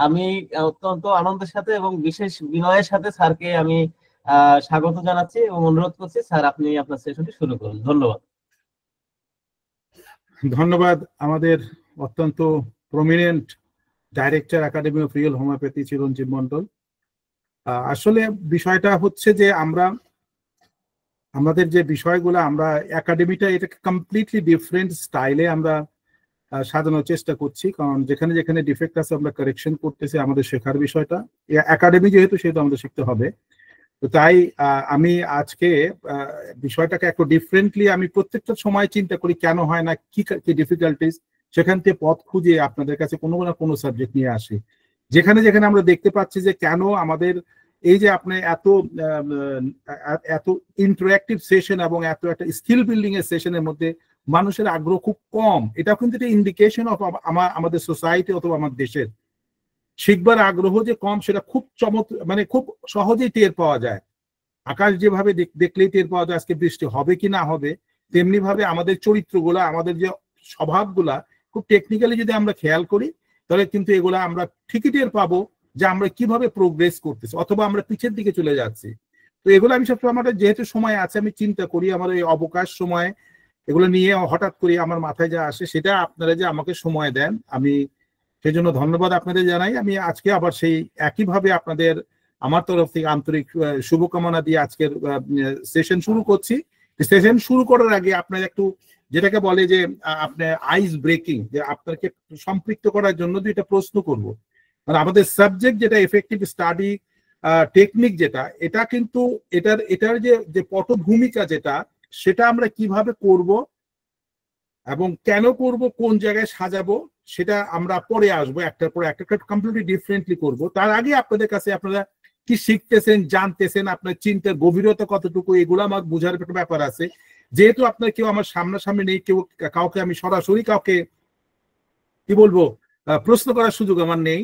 আমি অত্যন্ত আনন্দের সাথে এবং বিশেষ বিনয়ের সাথে স্যারকে আমি স্বাগত জানাচ্ছি এবং অনুরোধ করছি স্যার আপনি আপনার সেশনটি শুরু করুন। ধন্যবাদ। ধন্যবাদ আমাদের অত্যন্ত prominent director academy of real homeopathy Chiranjib Mondal. আসলে বিষয়টা হচ্ছে যে আমাদের যে বিষয়গুলো আমরা একাডেমিটা এটাকে কমপ্লিটলি ডিফারেন্ট স্টাইলে আমরা সাজানোর চেষ্টা করছি, কারণ যেখানে যেখানে ডিফেক্ট আছে আমরা কারেকশন করতেছি আমাদের শেখার বিষয়টা। একাডেমি যেহেতু সেহেতু আমাদের শিখতে হবে, তো তাই আমি আজকে বিষয়টাকে একটু ডিফারেন্টলি আমি প্রত্যেকটা সময় চিন্তা করি কেন হয় না, কি কি ডিফিকাল্টিস, সেখান থেকে পথ খুঁজে আপনাদের কাছে কোনো না কোনো সাবজেক্ট নিয়ে আসি। যেখানে যেখানে আমরা দেখতে পাচ্ছি যে কেন আমাদের এই যে আপনি এত ইন্টারঅ্যাক্টিভ সেশন এবং এত একটা স্কিল বিল্ডিং এর সেশনের মধ্যে মানুষের আগ্রহ খুব কম, এটা কিন্তু একটা ইন্ডিকেশন অফ আমাদের সোসাইটি অথবা আমার দেশের শিখবার আগ্রহ যে কম, সেটা খুব মানে খুব সহজেই টের পাওয়া যায়। আকাশ যেভাবে দেখলেই টের পাওয়া যায় আজকে বৃষ্টি হবে কি না হবে, তেমনি ভাবে আমাদের চরিত্রগুলা, আমাদের যে স্বভাবগুলা খুব টেকনিক্যালি যদি আমরা খেয়াল করি তাহলে কিন্তু এগুলা আমরা ঠিকই টের পাবো যে আমরা কিভাবে প্রোগ্রেস করতেছি অথবা আমরা পিছের দিকে চলে যাচ্ছি। তো এগুলো আমি সবসময় আমাদের যেহেতু সময় আছে আমি চিন্তা করি, আমার এই অবকাশ সময় এগুলো নিয়ে হঠাৎ করে আমার মাথায় যা আসে সেটা আপনারা যে আমাকে সময় দেন, আমি সেই জন্য ধন্যবাদ আপনাদের জানাই। আমি আজকে আবার সেই একইভাবে আপনাদের আমার তরফ থেকে আন্তরিক শুভকামনা দিয়ে আজকের সেশন শুরু করছি। সেশন শুরু করার আগে আপনার একটু যেটাকে বলে যে আপনার আইস ব্রেকিং, যে আপনাকে সম্পৃক্ত করার জন্য দুইটা প্রশ্ন করব। মানে আমাদের সাবজেক্ট যেটা এফেক্টিভ স্টাডি টেকনিক যেটা, এটা কিন্তু এটার যে পটভূমিকা যেটা, সেটা আমরা কিভাবে করব এবং কেন করব, কোন জায়গায় সাজাবো, সেটা আমরা পরে আসবো, একটার পর একটা কমপ্লিটলি ডিফারেন্টলি করব। তার আগে আপনাদের কাছে আপনারা কি শিখতেছেন, জানতেছেন, আপনার চিন্তার গভীরতা কতটুকু, এগুলো আমার বোঝার একটা ব্যাপার আছে। যেহেতু আপনার কেউ আমার সামনাসামনি নেই, কাউকে আমি সরাসরি কাউকে কি বলবো প্রশ্ন করার সুযোগ আমার নেই,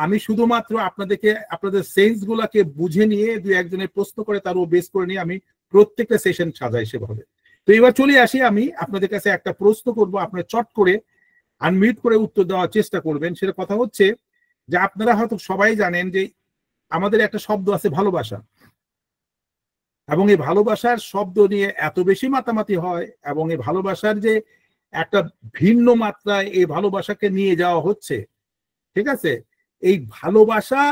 আমি শুধুমাত্র আপনাদেরকে আপনাদের সেন্স গুলাকে বুঝে নিয়ে দুই একজনের প্রশ্ন করে তারও বেস করে নিয়ে আমি প্রত্যেকটা সেশন সাজাই সেভাবে। তো এবার চলে আসি, আমি আপনাদের কাছে একটা প্রশ্ন করব, আপনারা চট করে আনমিউট করে উত্তর দেওয়ার চেষ্টা করবেন। সেটা কথা হচ্ছে যে আপনারা হয়তো সবাই জানেন যে আমাদের একটা শব্দ আছে ভালোবাসা, এবং এই ভালোবাসার শব্দ নিয়ে এত বেশি মাতামাতি হয় এবং এই ভালোবাসার যে একটা ভিন্ন মাত্রায় এই ভালোবাসাকে নিয়ে যাওয়া হচ্ছে, ঠিক আছে, এই ভালোবাসা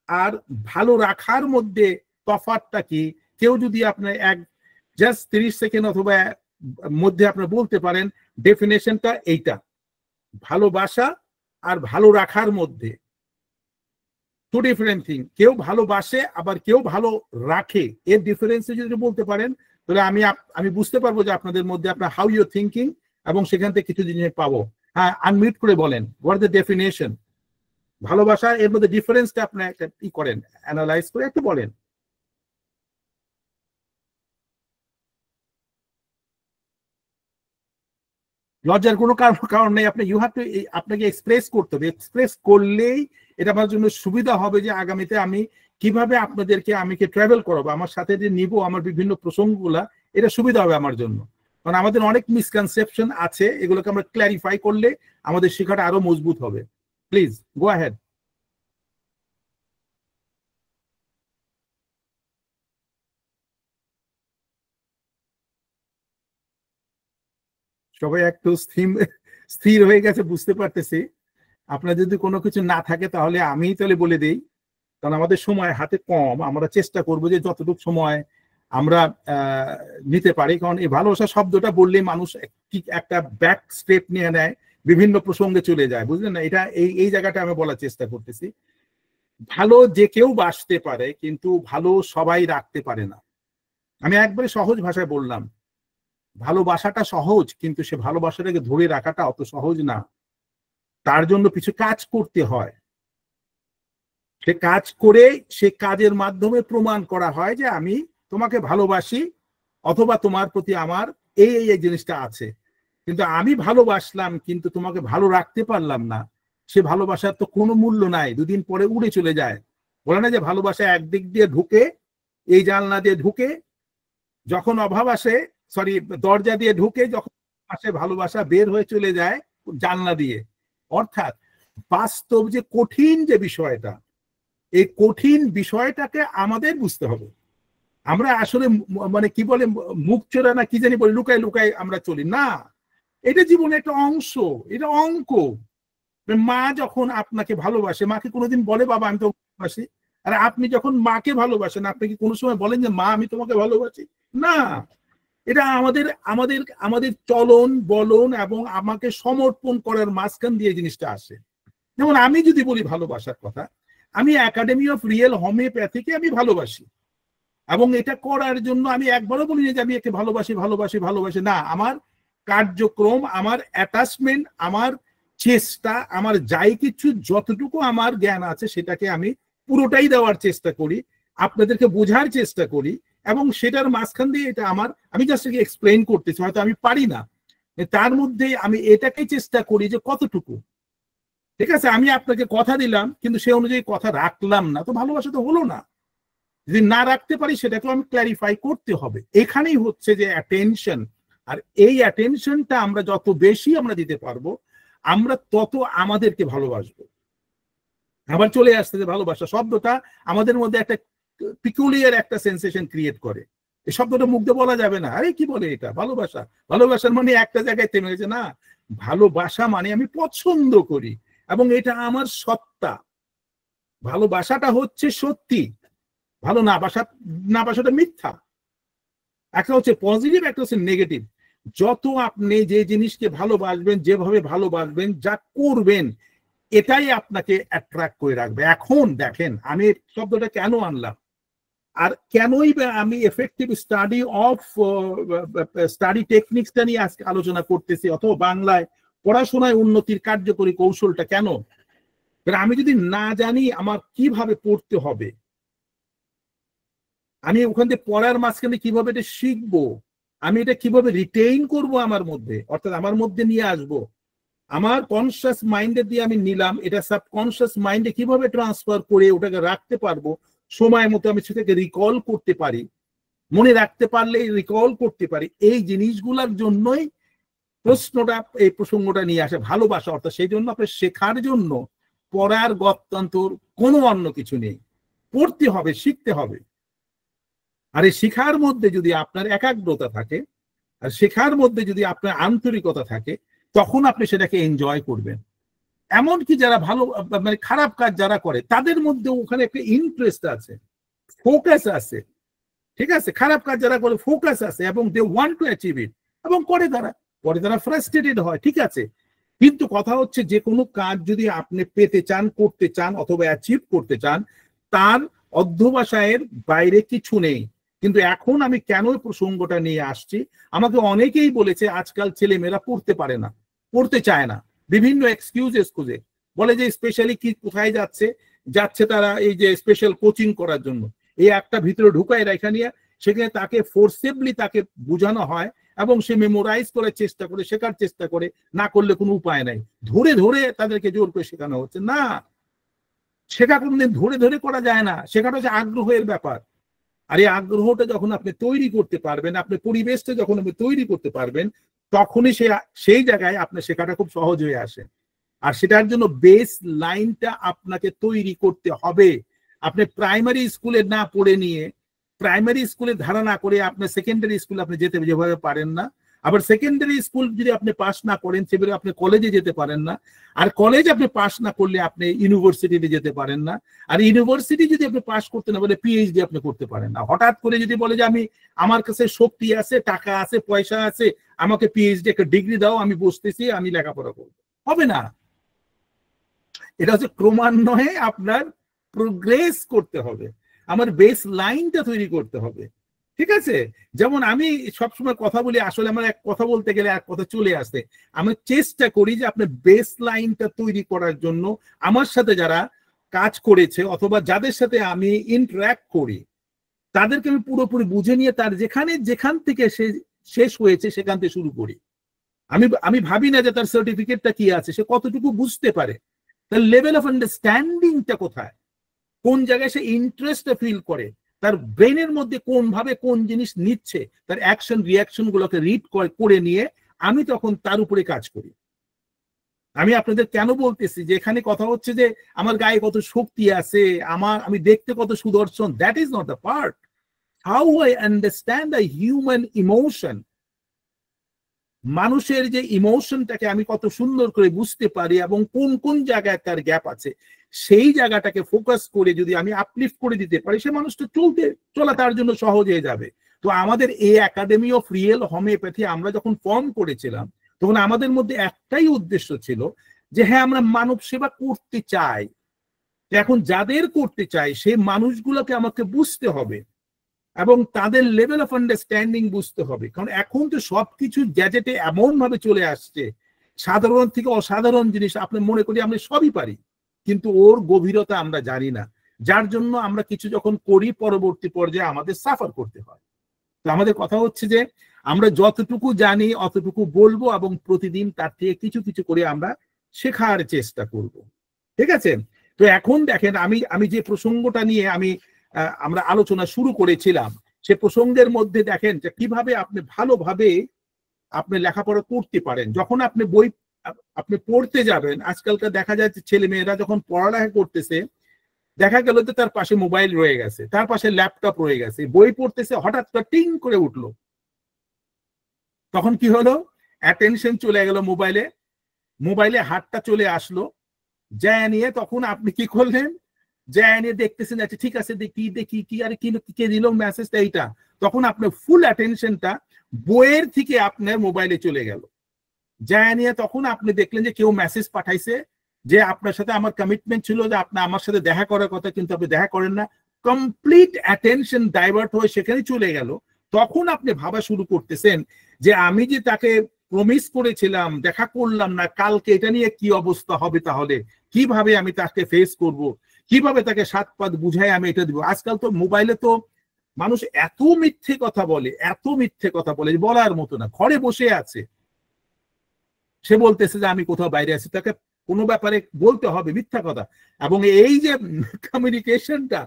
আর ভালো রাখার মধ্যে তফাৎটা কি? কেউ যদি আপনার জাস্ট 30 সেকেন্ড অথবা মধ্যে আপনার বলতে পারেন ডেফিনেশনটা এইটা, ভালোবাসা আর ভালো রাখার মধ্যে টু ডিফারেন্ট থিং। কেউ ভালোবাসে আবার কেউ ভালো রাখে, এর ডিফারেন্স যদি বলতে পারেন তাহলে আমি বুঝতে পারবো যে আপনাদের মধ্যে আপনার হাউ ইউ থিঙ্কিং, এবং সেখান থেকে কিছু জিনিস পাবো। হ্যাঁ, আনমিউট করে বলেন হোয়াট দ্য ডেফিনেশন, ভালোবাসা এর মধ্যে ডিফারেন্সটা আপনি একটা কি করেন, অ্যানালাইজ করে একটু বলেন। লজ্জার কোনো কারণ নেই, আপনি ইউ হ্যাভ টু, আপনাকে এক্সপ্রেস করতে হবে, এক্সপ্রেস করলেই এটা আমার জন্য সুবিধা হবে যে আগামীতে আমি কিভাবে আপনাদেরকে আমি ট্রাভেল করাবো, আমার সাথে যে নিব আমার বিভিন্ন প্রসঙ্গগুলা, এটা সুবিধা হবে আমার জন্য। কারণ আমাদের অনেক মিসকনসেপশন আছে, এগুলোকে আমরা ক্ল্যারিফাই করলে আমাদের শেখাটা আরো মজবুত হবে। Please go ahead. সবাই একটু স্থির হয়ে গেছে বুঝতে পারতেছি। আপনার যদি কোনো কিছু না থাকে তাহলে আমি তাহলে বলে দিই, কারণ আমাদের সময় হাতে কম, আমরা চেষ্টা করবো যে যতটুকু সময় আমরা নিতে পারি। কারণ এই ভালোবাসা শব্দটা বললেই মানুষ একটা ব্যাক স্টেপ নিয়ে নেয়, বিভিন্ন প্রসঙ্গে চলে যায়, বুঝলেন না? এটা এই জায়গাটা আমি বলার চেষ্টা করতেছি। ভালো যে কেউ বাসতে পারে কিন্তু ভালো সবাই রাখতে পারে না। আমি একবারে সহজ ভাষায় বললাম, ভালোবাসাটা সহজ কিন্তু সে ভালোবাসাটাকে ধরে রাখাটা অত সহজ না, তার জন্য কিছু কাজ করতে হয়। সে কাজ করে সে কাজের মাধ্যমে প্রমাণ করা হয় যে আমি তোমাকে ভালোবাসি অথবা তোমার প্রতি আমার এই এই জিনিসটা আছে। কিন্তু আমি ভালোবাসলাম কিন্তু তোমাকে ভালো রাখতে পারলাম না, সে ভালোবাসার তো কোনো মূল্য নাই, দুদিন পরে উড়ে চলে যায়। বলে না যে ভালোবাসা একদিক দিয়ে ঢুকে, এই জানলা দিয়ে ঢুকে, যখন অভাব আসে, সরি দরজা দিয়ে ঢুকে, যখন আসে ভালোবাসা বের হয়ে চলে যায় জানলা দিয়ে। অর্থাৎ বাস্তব যে কঠিন যে বিষয়টা, এই কঠিন বিষয়টাকে আমাদের বুঝতে হবে। আমরা আসলে মানে কি বলে মুখ চোরা না কি জানি বলে লুকায় লুকায় আমরা চলি না, এটা জীবনের একটা অংশ, এটা অঙ্ক। মা যখন আপনাকে ভালোবাসে, মাকে কোনোদিন বলে বাবা আমি তো ভালোবাসি? আর আপনি যখন মাকে ভালোবাসেন, আপনি কি কোনো সময় বলেন যে মা আমি তোমাকে ভালোবাসি? না, এটা আমাদের আমাদের আমাদের চলন বলন এবং আমাকে সমর্পণ করার মাঝখান দিয়ে জিনিসটা আসে। যেমন আমি যদি বলি ভালোবাসার কথা, আমি একাডেমি অফ রিয়েল হোমিওপ্যাথিকে আমি ভালোবাসি, এবং এটা করার জন্য আমি একবারও বলি যে আমি একে ভালোবাসি ভালোবাসি ভালোবাসি না। আমার কার্যক্রম, আমার অ্যাটাচমেন্ট, আমার চেষ্টা, আমার যাই কিছু যতটুকু আমার জ্ঞান আছে সেটাকে আমি পুরোটাই দেওয়ার চেষ্টা করি, আপনাদেরকে বোঝার চেষ্টা করি, এবং সেটার মাঝখান দিয়ে এটা আমার, আমি জাস্ট এক্সপ্লেন করতেছি, হয়তো আমি পারি না, তার মধ্যে আমি এটাকে চেষ্টা করি যে কতটুকু। ঠিক আছে, আমি আপনাকে কথা দিলাম কিন্তু সে অনুযায়ী কথা রাখলাম না, তো ভালোবাসা তো হলো না। যদি না রাখতে পারি সেটাকেও আমি ক্ল্যারিফাই করতে হবে। এখানেই হচ্ছে যে অ্যাটেনশন, আর এই অ্যাটেনশনটা আমরা যত বেশি আমরা দিতে পারবো, আমরা তত আমাদেরকে ভালোবাসবো। আবার চলে আসছে যে ভালোবাসা শব্দটা আমাদের মধ্যে একটা পিকুলিয়ার একটা সেন্সেশন ক্রিয়েট করে। এই শব্দটা মুখ দিয়ে বলা যাবে না, আরে কি বলে এটা ভালোবাসা, ভালোবাসার মানে একটা জায়গায় থেমে গেছে না। ভালোবাসা মানে আমি পছন্দ করি এবং এটা আমার সত্তা। ভালোবাসাটা হচ্ছে সত্যি, ভালো না বাসাটা মিথ্যা। একটা হচ্ছে পজিটিভ, একটা হচ্ছে নেগেটিভ। যত আপনি যে জিনিসকে ভালোবাসবেন, যেভাবে ভালোবাসবেন, যা করবেন, এটাই আপনাকে অ্যাট্রাক্ট করে রাখবে। এখন দেখেন আমি শব্দটা কেন আনলাম, আর কেনই আমি এফেক্টিভ স্টাডি টেকনিক্সটা নিয়ে আজকে আলোচনা করতেছি, অথবা বাংলায় পড়াশোনায় উন্নতির কার্যকরী কৌশলটা কেন। আমি যদি না জানি আমার কিভাবে পড়তে হবে, আমি ওখান থেকে পড়ার মাঝখানে কিভাবে এটা শিখবো, আমি এটা কিভাবে রিটেইন করব আমার মধ্যে, অর্থাৎ আমার মধ্যে নিয়ে আসবো, আমার কনসিয়াস মাইন্ডে দিয়ে আমি নিলাম, এটা সাবকনসিয়াস মাইন্ডে কিভাবে ট্রান্সফার করে ওটাকে রাখতে পারবো, সময় মতো আমি সেটাকে রিকল করতে পারি, মনে রাখতে পারলে রিকল করতে পারি, এই জিনিসগুলোর জন্যই প্রশ্নটা, এই প্রসঙ্গটা নিয়ে আসে ভালোবাসা। অর্থাৎ সেই জন্য আপনি শেখার জন্য পড়ার গত্যন্তর কোনো অন্য কিছু নেই, পড়তে হবে, শিখতে হবে। আর এই শেখার মধ্যে যদি আপনার একাগ্রতা থাকে, আর শেখার মধ্যে যদি আপনার আন্তরিকতা থাকে, তখন আপনি সেটাকে এনজয় করবেন। এমনকি যারা ভালো মানে খারাপ কাজ যারা করে তাদের মধ্যে ওখানে একটা ইন্টারেস্ট আছে, ফোকাস আছে। ঠিক আছে, খারাপ কাজ যারা করে ফোকাস আছে এবং they want to achieve it, এবং পরে তারা ফ্রাস্ট্রেটেড হয়, ঠিক আছে। কিন্তু কথা হচ্ছে যে কোনো কাজ যদি আপনি পেতে চান, করতে চান, অথবা অ্যাচিভ করতে চান, তার অধ্যবসায়ের বাইরে কিছু নেই। কিন্তু এখন আমি কেন প্রসঙ্গটা নিয়ে আসছি, আমাকে অনেকেই বলেছে আজকাল ছেলেমেয়েরা পড়তে পারে না, পড়তে চায় না, বিভিন্ন এক্সকিউজেস খুঁজে, বলে যে স্পেশালি কি কোথায় যাচ্ছে তারা এই যে স্পেশাল কোচিং করার জন্য, এই একটা ভিতরে ঢুকায় রেখা নিয়ে সেখানে তাকে ফোর্সেবলি তাকে বোঝানো হয় এবং সে মেমোরাইজ করার চেষ্টা করে, শেখার চেষ্টা করে, না করলে কোনো উপায় নাই, ধরে ধরে তাদেরকে জোর করে শেখানো হচ্ছে। না, শেখা কোনদিন ধরে ধরে করা যায় না, শেখাটা হচ্ছে আগ্রহের ব্যাপার। আর এই আগ্রহটা যখন আপনি তৈরি করতে পারবেন, আপনি পরিবেশটা যখন আপনি তৈরি করতে পারবেন, তখনই সেই জায়গায় আপনার শেখাটা খুব সহজ হয়ে আসে। আর সেটার জন্য বেস লাইনটা আপনাকে তৈরি করতে হবে। আপনি প্রাইমারি স্কুলে না পড়ে নিয়ে, প্রাইমারি স্কুলে ধারা না করে আপনি সেকেন্ডারি স্কুলে আপনি যেতে যেভাবে পারেন না, আবার সেকেন্ডারি স্কুল যদি আপনি পাস না করেন সেভাবে আপনি কলেজে যেতে পারেন না, আর কলেজ আপনি পাস না করলে আপনি ইউনিভার্সিটিতে যেতে পারেন না, আর ইউনিভার্সিটি যদি আপনি পাস করতে না বলে পিএইচডি আপনি করতে পারেন না। হঠাৎ করে যদি বলে যে আমার কাছে শক্তি আছে, টাকা আছে, পয়সা আছে, আমাকে পিএইচডি একটা ডিগ্রি দাও, আমি বসতেছি, আমি লেখাপড়া করবো, হবে না। এটা হচ্ছে ক্রমান্বয়ে আপনার প্রোগ্রেস করতে হবে, আমার বেস লাইনটা তৈরি করতে হবে। ঠিক আছে, যেমন আমি সবসময় কথা বলি, আসলে আমার এক কথা বলতে গেলে এক কথা চলে আসে, আমি চেষ্টা করি যে আপনার বেস লাইনটা তৈরি করার জন্য আমার সাথে যারা কাজ করেছে অথবা যাদের সাথে আমি ইন্টারঅ্যাক্ট করি তাদেরকে আমি পুরোপুরি বুঝে নিয়ে তার যেখান থেকে সে শেষ হয়েছে সেখান থেকে শুরু করি। আমি ভাবি না যে তার সার্টিফিকেটটা কি আছে, সে কতটুকু বুঝতে পারে, তার লেভেল অফ আন্ডারস্ট্যান্ডিংটা কোথায়, কোন জায়গায় সে ইন্টারেস্টটা ফিল করে, তার ব্রেনের মধ্যে কোন ভাবে কোন জিনিস নিচ্ছে, তার অ্যাকশন রিয়াকশন গুলোকে রিড করে নিয়ে আমি তখন তার উপরে কাজ করি। আমি আপনাদের কেন বলতেছি যে এখানে কথা হচ্ছে যে আমার গায়ে কত শক্তি আছে, আমি দেখতে কত সুদর্শন, that is not the part. How I understand the human emotion, মানুষের যে ইমোশনটাকে আমি কত সুন্দর করে বুঝতে পারি এবং কোন কোন জায়গায় তার গ্যাপ আছে, সেই জায়গাটাকে ফোকাস করে যদি আমি আপলিফট করে দিতে পারি, সে মানুষটা চলা তার জন্য সহজ হয়ে যাবে। তো আমাদের এই একাডেমি অফ রিয়েল হোমিওপ্যাথি আমরা যখন ফর্ম করেছিলাম, তখন আমাদের মধ্যে একটাই উদ্দেশ্য ছিল যে হ্যাঁ, আমরা মানব সেবা করতে চাই। এখন যাদের করতে চাই সেই মানুষগুলোকে আমাকে বুঝতে হবে এবং তাদের লেভেল অফ আন্ডারস্ট্যান্ডিং বুঝতে হবে। কারণ এখন তো সবকিছু গ্যাজেটে এমন ভাবে চলে আসছে, সাধারণ থেকে অসাধারণ জিনিস আপনি মনে করি আমরা সবই পারি, কিন্তু ওর গভীরতা আমরা জানি না, যার জন্য আমরা কিছু যখন করি পরবর্তী পর্যায়ে আমাদের সাফার করতে হয়। তো আমাদের কথা হচ্ছে যে আমরা যতটুকু জানি অতটুকু বলবো এবং প্রতিদিন তার থেকে কিছু কিছু করে আমরা শেখার চেষ্টা করব। ঠিক আছে? তো এখন দেখেন আমি যে প্রসঙ্গটা নিয়ে আমরা আলোচনা শুরু করেছিলাম, সে প্রসঙ্গের মধ্যে দেখেন যে কিভাবে আপনি ভালোভাবে আপনি লেখাপড়া করতে পারেন। যখন আপনি বই আপনি পড়তে যাবেন, আজকালকার দেখা যাচ্ছে ছেলে মেয়েরা যখন পড়ালেখা করতেছে, দেখা গেল যে তার পাশে মোবাইল রয়ে গেছে, তার পাশে ল্যাপটপ রয়ে গেছে, বই পড়তেছে, হঠাৎ করে টিং করে উঠলো, তখন কি হলো, অ্যাটেনশন চলে গেল মোবাইলে হাতটা চলে আসলো, যায় নিয়ে তখন আপনি কি করলেন, যায় নিয়ে দেখতেছেন, আচ্ছা ঠিক আছে দেখি দেখি কি আরে কি কে দিল মেসেজটা এইটা, তখন আপনার ফুল অ্যাটেনশনটা বইয়ের থেকে আপনার মোবাইলে চলে গেল। যায় নিয়ে তখন আপনি দেখলেন যে কেউ মেসেজ পাঠাইছে যে আপনার সাথে আমার কমিটমেন্ট ছিল যে আপনি আমার সাথে দেখা করার কথা, কিন্তু আপনি দেখা করেন না, কমপ্লিট অ্যাটেনশন ডাইভার্ট হয়ে সেখানে চলে গেল। তখন আপনি ভাবা শুরু করতেছেন যে আমি যে তাকে প্রমিস করেছিলাম, দেখা করলাম না, কালকে এটা নিয়ে কি অবস্থা হবে, তাহলে কিভাবে আমি তাকে ফেস করব, কিভাবে তাকে সাত পাত বুঝাই আমি এটা দিব। আজকাল তো মোবাইলে তো মানুষ এত মিথ্যে কথা বলে, এত মিথ্যে কথা বলে বলার মতো না। ঘরে বসে আছে, সে বলতেছে যে আমি কোথাও বাইরে আছি, তাকে কোনো ব্যাপারে বলতে হবে মিথ্যা কথা। এবং এই যে কমিউনিকেশনটা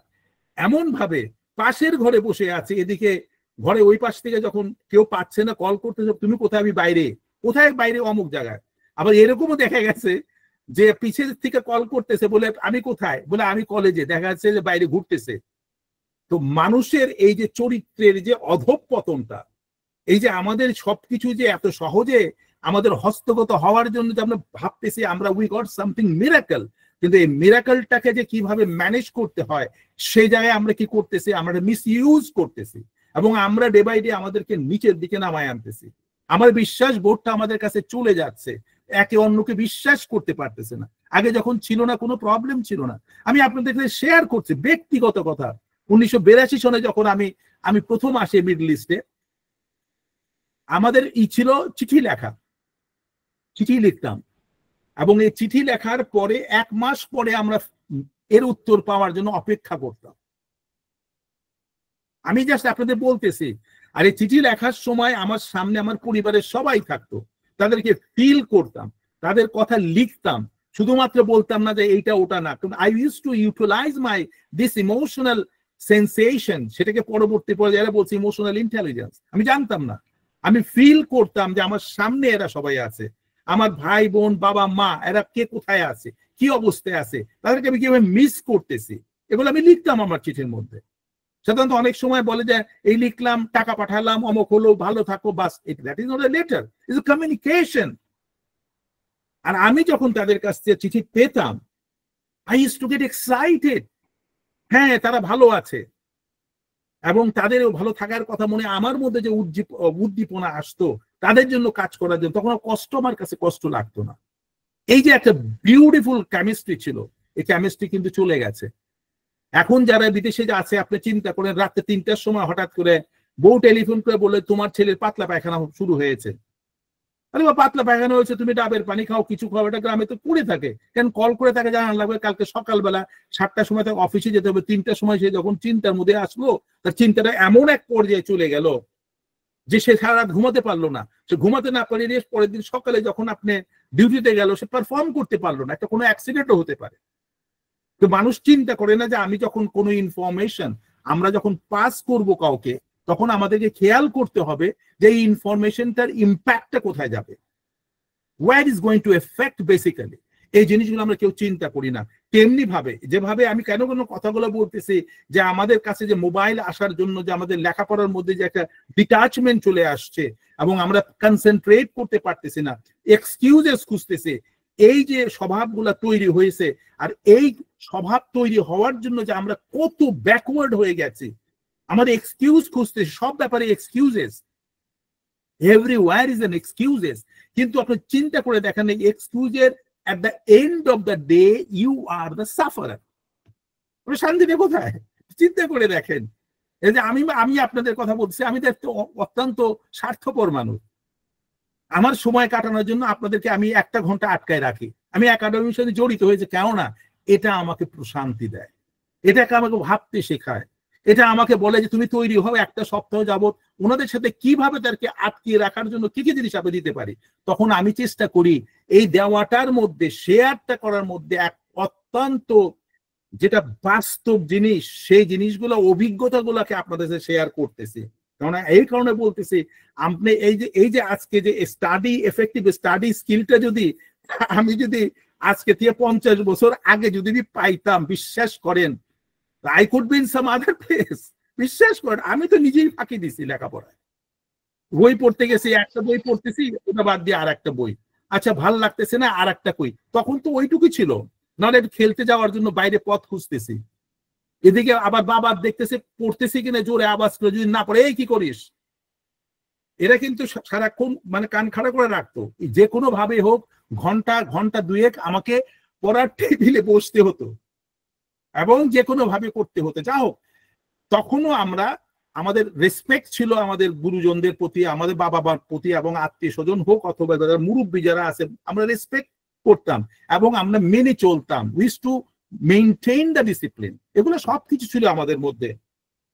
এমন ভাবে পাশের ঘরে বসে আছে, এদিকে ঘরে ওই পাশ থেকে যখন কেউ পাচ্ছে না, কল করতেছে, তুমি কোথায়, আমি বাইরে। কোথায় বাইরে? অমুক জায়গায়। আবার এরকমও দেখা গেছে যে পিছের থেকে কল করতেছে, বলে আমি কোথায়, বলে আমি কলেজে, দেখা যাচ্ছে যে বাইরে ঘুরতেছে। তো মানুষের এই যে চরিত্রের যে অধঃপতনটা, এই যে আমাদের সবকিছু যে এত সহজে আমাদের হস্তগত হওয়ার জন্য যে আমরা ভাবতেছি আমরা উই গট সামথিং মিরাকল, কিন্তু এই মিরাকলটাকে যে কিভাবে ম্যানেজ করতে হয় সেই জায়গায় আমরা কি করতেছি, আমরা মিস ইউজ করতেছি এবং আমরা ডে বাই ডে আমাদেরকে নিচের দিকে নামায় আনতেছি। আমার বিশ্বাস বোধটা আমাদের কাছে চলে যাচ্ছে, একে অন্যকে বিশ্বাস করতে পারতেছে না। আগে যখন ছিল না, কোনো প্রবলেম ছিল না। আমি আপনাদের কাছে শেয়ার করছি ব্যক্তিগত কথা। 1982 সনে যখন আমি প্রথম আসি মিডল ইস্টে, আমাদের ছিল চিঠি লেখা, চিঠি লিখতাম এবং এই চিঠি লেখার পরে 1 মাস পরে আমরা এর উত্তর পাওয়ার জন্য অপেক্ষা করতাম। আমি জাস্ট আপনাদের বলতেছি, আর এই চিঠি লেখার সময় আমার সামনে আমার পরিবারের সবাই থাকতো, তাদেরকে ফিল করতাম, তাদের কথা লিখতাম, শুধুমাত্র বলতাম না যে এইটা ওটা না। I use to utilise my this emotional sensation, সেটাকে পরবর্তী পর্যায়ে বলছি ইমোশনাল ইন্টেলিজেন্স। আমি জানতাম না, আমি ফিল করতাম যে আমার সামনে এরা সবাই আছে, আমার ভাই বোন বাবা মা, এরা কে কোথায় আছে, কি অবস্থায় আছে, তাদেরকে আমি কিভাবে মিস করতেছি, এগুলো আমি লিখতাম আমার চিঠির মধ্যে। সাধারণত অনেক সময় বলে যে এই লিখলাম, টাকা পাঠালাম, অমুক হলো, ভালো থাকো, বাস। That is not a letter, is a communication. আর আমি যখন তাদের কাছ থেকে চিঠি পেতাম, I use to get excited, হ্যাঁ তারা ভালো আছে এবং তাদেরও ভালো থাকার কথা মনে আমার মধ্যে যে উদ্দীপনা আসতো তাদের জন্য কাজ করার জন্য, তখন কষ্ট আমার কাছে কষ্ট লাগতো না। এই যে একটা বিউটিফুল কেমিস্ট্রি ছিল, এই কেমিস্ট্রি কিন্তু চলে গেছে। এখন যারা বিদেশে আছে আপনি চিন্তা করেন, রাতে 3টার সময় হঠাৎ করে বউ টেলিফোন করে বলে তোমার ছেলের পাতলা পায়খানা শুরু হয়েছে। আরে বা পাতলা পায়খানা হয়েছে, তুমি ডাবের পানি খাও, কিছু খাও, এটা গ্রামে তো করে থাকে। কেন কল করে তাকে জানান লাগবে কালকে সকালবেলা 7টার সময় তাকে অফিসে যেতে হবে, 3টার সময় সে যখন চিন্তার মধ্যে আসলো, তার চিন্তাটা এমন এক পর্যায়ে চলে গেল যে সে সারা রাত ঘুমাতে পারলো না। সে ঘুমাতে না পারে পরের দিন সকালে যখন আপনি ডিউটিতে গেল, সে পারফর্ম করতে পারলো না, একটা কোনো অ্যাক্সিডেন্টও হতে পারে। তো মানুষ চিন্তা করে না যে আমি যখন কোনো ইনফরমেশন আমরা যখন পাস করব কাউকে, তখন আমাদেরকে খেয়াল করতে হবে যে এই ইনফরমেশনটার ইম্প্যাক্টটা কোথায় যাবে। What is going two effect basically, এই জিনিসগুলো আমরা কেউ চিন্তা করি না। তেমনি ভাবে যেভাবে আমি কেন কেন কথাগুলো বলতেছি যে আমাদের কাছে যে মোবাইল আসার জন্য যে আমাদের লেখাপড়ার মধ্যে যে একটা ডিটাচমেন্ট চলে আসছে এবং আমরা কনসেন্ট্রেট করতে পারতেছি না, এক্সকিউজেস খুঁজতেছি, এই যে স্বভাবগুলা তৈরি হয়েছে, আর এই স্বভাব তৈরি হওয়ার জন্য যে আমরা কত ব্যাকওয়ার্ড হয়ে গেছি, আমাদের এক্সকিউজ খুঁজতেছি, সব ব্যাপারে excuses, everywhere is an excuses. কিন্তু আপনি চিন্তা করে দেখেন এই এক্সকিউজের at the end of the day you are the sufferer. শান্তিটা কোথায়? চিন্তা করে দেখেন, এই যে আমি আপনাদের কথা বলছি, আমি তো অত্যন্ত স্বার্থপর মানুষ। আমার সময় কাটানোর জন্য আপনাদেরকে আমি 1 ঘন্টা আটকায় রাখি, আমি একাডেমির সাথে জড়িত হয়েছে, কেননা এটা আমাকে প্রশান্তি দেয়, এটাকে আমাকে ভাবতে শেখায়, এটা আমাকে বলে যে তুমি তৈরি হও 1 সপ্তাহ যাবত ওনাদের সাথে কিভাবে তাদেরকে আটকিয়ে রাখার জন্য কি কি জিনিস আমি দিতে পারি। তখন আমি চেষ্টা করি এই দেওয়াটার মধ্যে, শেয়ারটা করার মধ্যে এক অত্যন্ত যেটা বাস্তব জিনিস, সেই জিনিসগুলো, অভিজ্ঞতাগুলোকে আপনাদের সাথে শেয়ার করতেছি। কেননা এই কারণে বলতেছি, আপনি এই যে আজকে যে স্টাডি, এফেক্টিভ স্টাডি স্কিলটা যদি আমি আজকে থেকে 50 বছর আগে যদি পাইতাম, বিশ্বাস করেন I could be in some other place. বিশ্বাস করেন, আমি তো নিজেই ফাঁকি দিছি লেখাপড়ায়। বই পড়তে গেছি, একটা বই পড়তেছি, ওটা বাদ দিয়ে আর একটা বই, আচ্ছা ভাল লাগতেছে না আর একটা কই, তখন তো ওইটুকু ছিল, নাহলে খেলতে যাওয়ার জন্য বাইরে পথ খুঁজতেছি। এদিকে আবার বাবা দেখতেছে পড়তেছি কিনা, জোরে আওয়াজ করে, যদি না পড়ে এই কি করিস, এরা কিন্তু সারাক্ষণ মানে কান খাড়া করে রাখতো, যে কোনো ভাবে হোক ঘন্টা 2 আমাকে পড়ার টেবিলে বসতে হতো এবং যে কোনো ভাবে করতে হতো। যা হোক, তখনও আমাদের রেসপেক্ট ছিল আমাদের গুরুজনদের প্রতি, আমাদের বাবা মার প্রতি, এবং আত্মীয় স্বজন হোক অথবা যারা মুরব্বী যারা আছে, আমরা রেসপেক্ট করতাম এবং আমরা মেনে চলতাম। Wish to maintain the discipline, এগুলো সবকিছু ছিল আমাদের মধ্যে।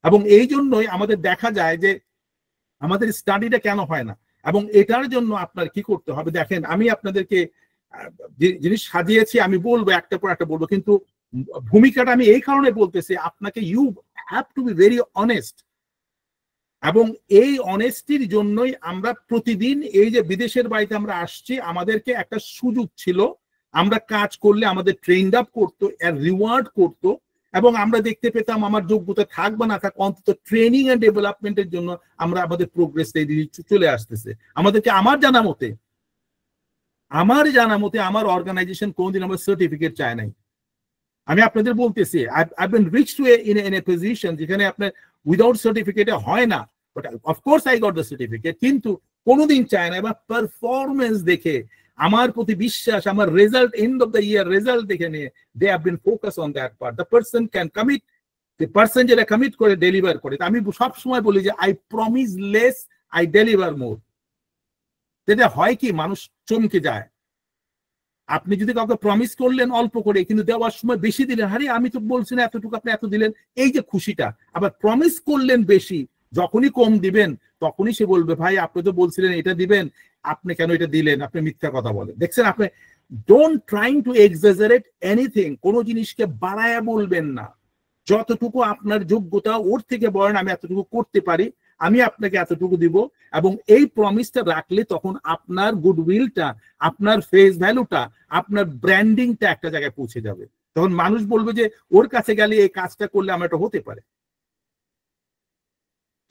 এবং এই জন্যই আমাদের দেখা যায় যে আমাদের স্টাডিটা কেন হয় না, এবং এটার জন্য আপনার কি করতে হবে। দেখেন, আমি আপনাদেরকে জিনিস সাজিয়েছি, আমি বলবো একটা পর একটা বলবো, কিন্তু ভূমিকাটা আমি এই কারণে বলতেছি, আপনাকে you have to be very honest. এবং এই অনেস্টির জন্যই আমরা প্রতিদিন এই যে বিদেশের বাড়িতে আমরা আসছি, আমাদেরকে একটা সুযোগ ছিল, আমরা কাজ করলে আমাদের ট্রেন্ড আপ করতো, এর রিওয়ার্ড করতো, এবং আমরা দেখতে পেতাম আমার যোগ্যতা থাক বা না থাক, অন্তত ট্রেনিং এন্ড ডেভেলপমেন্টের জন্য আমরা আমাদের প্রোগ্রেস চলে আসতেছে আমাদেরকে। আমার জানা মতে আমার অর্গানাইজেশন কোনদিন আমার সার্টিফিকেট চায় নাই। আমি আপনাদের বলতেছি, I've been reached to in a position যেখানে আপনার উইদাউট সার্টিফিকেটে হয় না, but of course I got the certificate, কিন্তু কোনোদিন চায় না। এবার পারফরমেন্স দেখে, আমার প্রতি বিশ্বাস, আমার result, end of the year result দেখে নিয়ে, they have been focus on that part. The person can commit, the person যেটা কমিট করে ডেলিভার করে। আমি সবসময় বলি যে I promise less, I deliver more. যেটা হয় কি, মানুষ চমকে যায়। আপনি যদি কাউকে প্রমিস করলেন অল্প করে, কিন্তু দেওয়ার সময় বেশি দিলেন, আরে আমি তো বলছি না এতটুকু, আপনি এত দিলেন, এই যে খুশিটা। আবার প্রমিস করলেন বেশি, যখনই কম দিবেন তখনই সে বলবে, ভাই আপনি তো বলছিলেন এটা দিবেন, আপনি কেন এটা দিলেন, আপনি মিথ্যা কথা বলেন। দেখছেন, আপনি don't trying two exaggerate anything, কোনো জিনিসকে বাড়ায়া বলবেন না। যতটুকু আপনার যোগ্যতা, ওর থেকে বলেন আমি এতটুকু করতে পারি, আমি আপনাকে এতটুকু দিব। এবং এই প্রমিসটা রাখলে তখন আপনার গুডউইলটা, আপনার ফেস ভ্যালুটা, আপনার ব্র্যান্ডিংটা একটা জায়গায় পৌঁছে যাবে। তখন মানুষ বলবে যে ওর কাছে গেলে এই কাজটা করলে আমার এটা হতে পারে।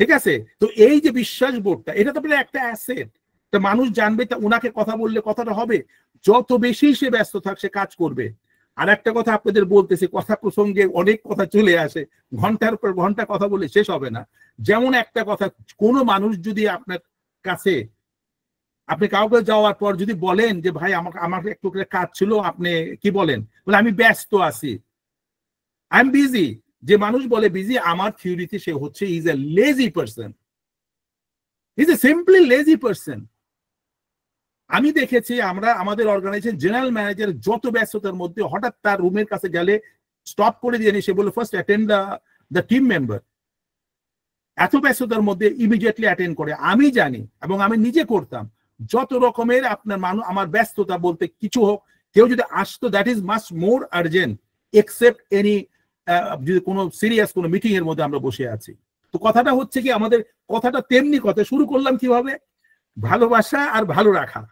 ঠিক আছে? তো এই যে বিশ্বাস বোধটা, এটা তো একটা অ্যাসেট। তো মানুষ জানবে, তা ওনাকে কথা বললে কথাটা হবে। যত বেশি সে ব্যস্ত থাক, সে কাজ করবে। আর একটা কথা আপনাদের বলতেছি, কথা প্রসঙ্গে অনেক কথা চলে আসে, ঘন্টার পর ঘন্টা কথা বলে শেষ হবে না। যেমন একটা কথা, কোনো মানুষ যদি আপনার কাছে, আপনি কাউকে যাওয়ার পর যদি বলেন যে ভাই আমার একটু কাজ ছিল, আপনি কি বলেন, বলে আমি ব্যস্ত আছি, আই এম বিজি। যে মানুষ বলে বিজি, আমার থিওরিতে সে হচ্ছে is a lazy person, is a simply lazy person. আমি দেখেছি আমাদের অর্গানাইজেশন জেনারেল ম্যানেজার যত ব্যস্ততার মধ্যে হঠাৎ তার রুমের কাছে গেলে স্টপ করে দিয়ে সে বলে first attend the team member. এত ব্যস্ততার মধ্যে ইমিডিয়েটলি অ্যাটেন্ড করে। আমি জানি এবং আমি নিজে করতাম, যত রকমের আপনার আমার ব্যস্ততা বলতে কিছু হোক, কেউ যদি আসতো, that is much more urgent except any, যদি কোনো সিরিয়াস কোনো মিটিং এর মধ্যে আমরা বসে আছি। তো কথাটা হচ্ছে কি, আমাদের কথাটা তেমনি কথা শুরু করলাম কিভাবে, ভালোবাসা আর ভালো রাখা।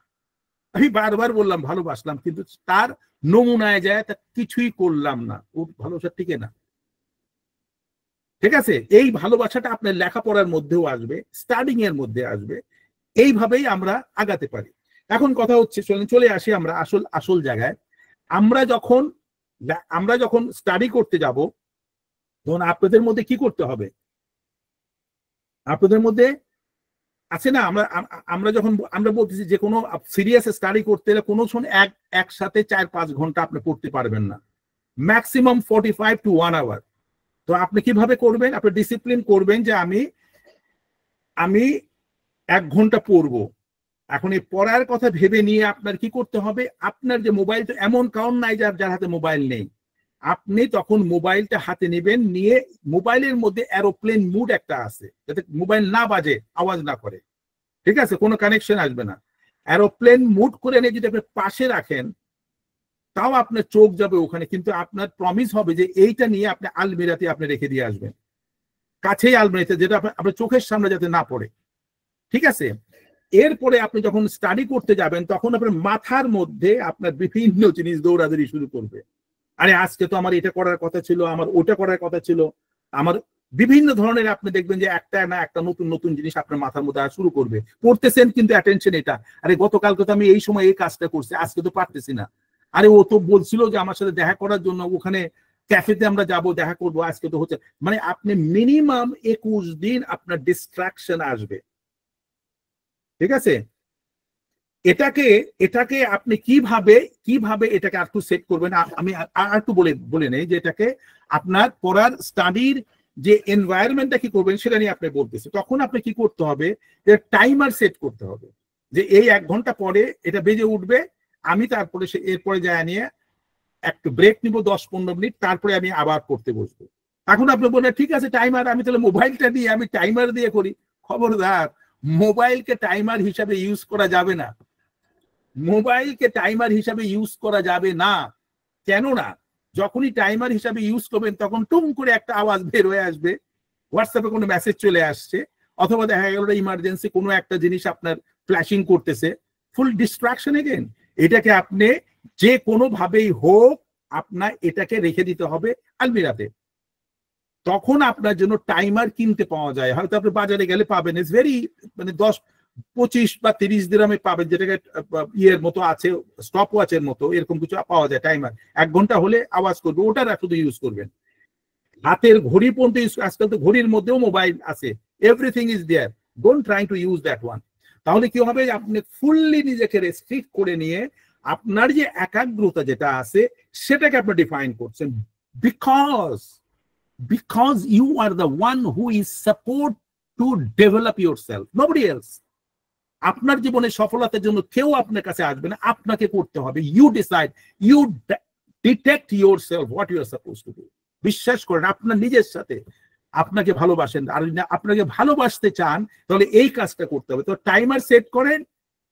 আমি বারবার বললাম ভালোবাসলাম, কিন্তু তার নমুনায় যায় তা কিছুই করলাম না, ওর ভালোবাসা টিকে না। ঠিক আছে, এই ভালোবাসাটা আপনার লেখাপড়ার মধ্যেও আসবে, স্টাডিং এর মধ্যে আসবে, এইভাবেই আমরা আগাতে পারি। এখন কথা হচ্ছে, চলে আসি আমরা আসল আসল জায়গায়। আমরা যখন স্টাডি করতে যাব, তখন আপনাদের মধ্যে কি করতে হবে? আপনাদের মধ্যে আছে না, আমরা যখন আমরা বলতেছি যে কোনো সিরিয়াস স্টাডি করতে গেলে কোনো সময় একসাথে 4-5 ঘন্টা আপনি পড়তে পারবেন না, ম্যাক্সিমাম 45 to 1 আওয়ার। তো আপনি কিভাবে করবেন? আপনি ডিসিপ্লিন করবেন যে আমি 1 ঘন্টা পড়বো। এখন এই পড়ার কথা ভেবে নিয়ে আপনার কি করতে হবে? আপনার যে মোবাইল, তো এমন কারণ নাই যার হাতে মোবাইল নেই, আপনি তখন মোবাইলটা হাতে নেবেন, নিয়ে মোবাইলের মধ্যে এরোপ্লেন মুড একটা আছে, যাতে মোবাইল না বাজে, আওয়াজ না করে, ঠিক আছে, কোনো কানেকশন আসবে না। এরোপ্লেন মুড করে নিয়ে যদি আপনি পাশে রাখেন, তাও আপনার চোখ যাবে ওখানে, কিন্তু আপনার প্রমিস হবে যে এইটা নিয়ে আপনি আলমিরাতে আপনি রেখে দিয়ে আসবেন, কাছেই আলমিরাতে, যেটা আপনার চোখের সামনে যাতে না পড়ে, ঠিক আছে। এরপরে আপনি যখন স্টাডি করতে যাবেন, তখন আপনার মাথার মধ্যে আপনার বিভিন্ন জিনিস দৌড়াদৌড়ি শুরু করবে। আরে আজকে তো আমার এটা করার কথা ছিল, আমার ওটা করার কথা ছিল, আমার বিভিন্ন ধরনের, আপনি দেখবেন যে একটা না একটা নতুন নতুন জিনিস আপনার মাথার মধ্যে শুরু করবে। পড়তেছেন কিন্তু অ্যাটেনশন এটা, আরে গতকালকে তো আমি এই সময় এই কাজটা করছি, আজকে তো পারতেছি না, আরে ও তো বলছিল যে আমার সাথে দেখা করার জন্য ওখানে ক্যাফেতে আমরা যাব, দেখা করব, আজকে তো হচ্ছে। মানে আপনি মিনিমাম 21 দিন আপনার ডিস্ট্রাকশন আসবে, ঠিক আছে। এটাকে আপনি কিভাবে এটাকে আর একটু সেট করবেন, আমি আর একটু বলে নেই যে এটাকে আপনার পড়ার স্টাডির যে এনভায়রনমেন্টটা কি করবেন সেটা নিয়ে আপনি বলতেছি। তখন আপনি কি করতে হবে, যে টাইমার সেট করতে হবে, যে এই 1 ঘন্টা পরে এটা বেজে উঠবে, আমি তারপরে এরপরে যায় নিয়ে একটু ব্রেক নিব 10-15 মিনিট, তারপরে আমি আবার পড়তে বসবো। এখন আপনি বলেন ঠিক আছে টাইমার, আমি তাহলে মোবাইলটা দিয়ে আমি টাইমার দিয়ে করি। খবরদার, মোবাইলকে টাইমার হিসাবে ইউজ করা যাবে না, মোবাইলকে টাইমার হিসাবে ইউজ করা যাবে না। কেন না? যখনই টাইমার হিসাবে ইউজ করবেন, তখন টুম করে একটা আওয়াজ বের হয়ে আসবে, হোয়াটসঅ্যাপে কোনো মেসেজ চলে আসছে, অথবা দেখা গেল ইমার্জেন্সি কোনো একটা জিনিস আপনার ফ্ল্যাশিং করতেছে, ফুল ডিস্ট্রাকশন এগেন। এটাকে আপনি যে কোনো ভাবেই হোক আপনার এটাকে রেখে দিতে হবে আলমিরাতে। তখন আপনার জন্য টাইমার কিনতে পাওয়া যায়, হয়তো আপনি বাজারে গেলে পাবেন, ইটস ভেরি, মানে 10-25 বা 30 দিরহামে পাবেন, যেটাকে ইয়ের মতো আছে, স্টপ ওয়াচের মতো এরকম কিছু পাওয়া যায় টাইমার, 1 ঘন্টা হলে আওয়াজ করবে, ওটা শুধু ইউজ করবেন। হাতের ঘড়ি পর্যন্ত, আজকাল তো ঘড়ির মধ্যেও মোবাইল আছে, everything is there, don't try to use that one. তাহলে কি হবে, আপনি ফুললি নিজেকে রেস্ট্রিক্ট করে নিয়ে আপনার যে একাগ্রতা যেটা আছে সেটাকে আপনি ডিফাইন করছেন, because you are the one who is supposed to develop yourself, nobody else. আপনার জীবনে সফলতার জন্য কেউ আপনার কাছে আসবে না, আপনাকে করতে হবে। You decide, you detect yourself what you are supposed to do. বিশ্বাস করেন, আপনার নিজের সাথে আপনাকে ভালোবাসেন, আর আপনাকে ভালোবাসতে চান, তাহলে এই কাজটা করতে হবে। তো টাইমার সেট করেন,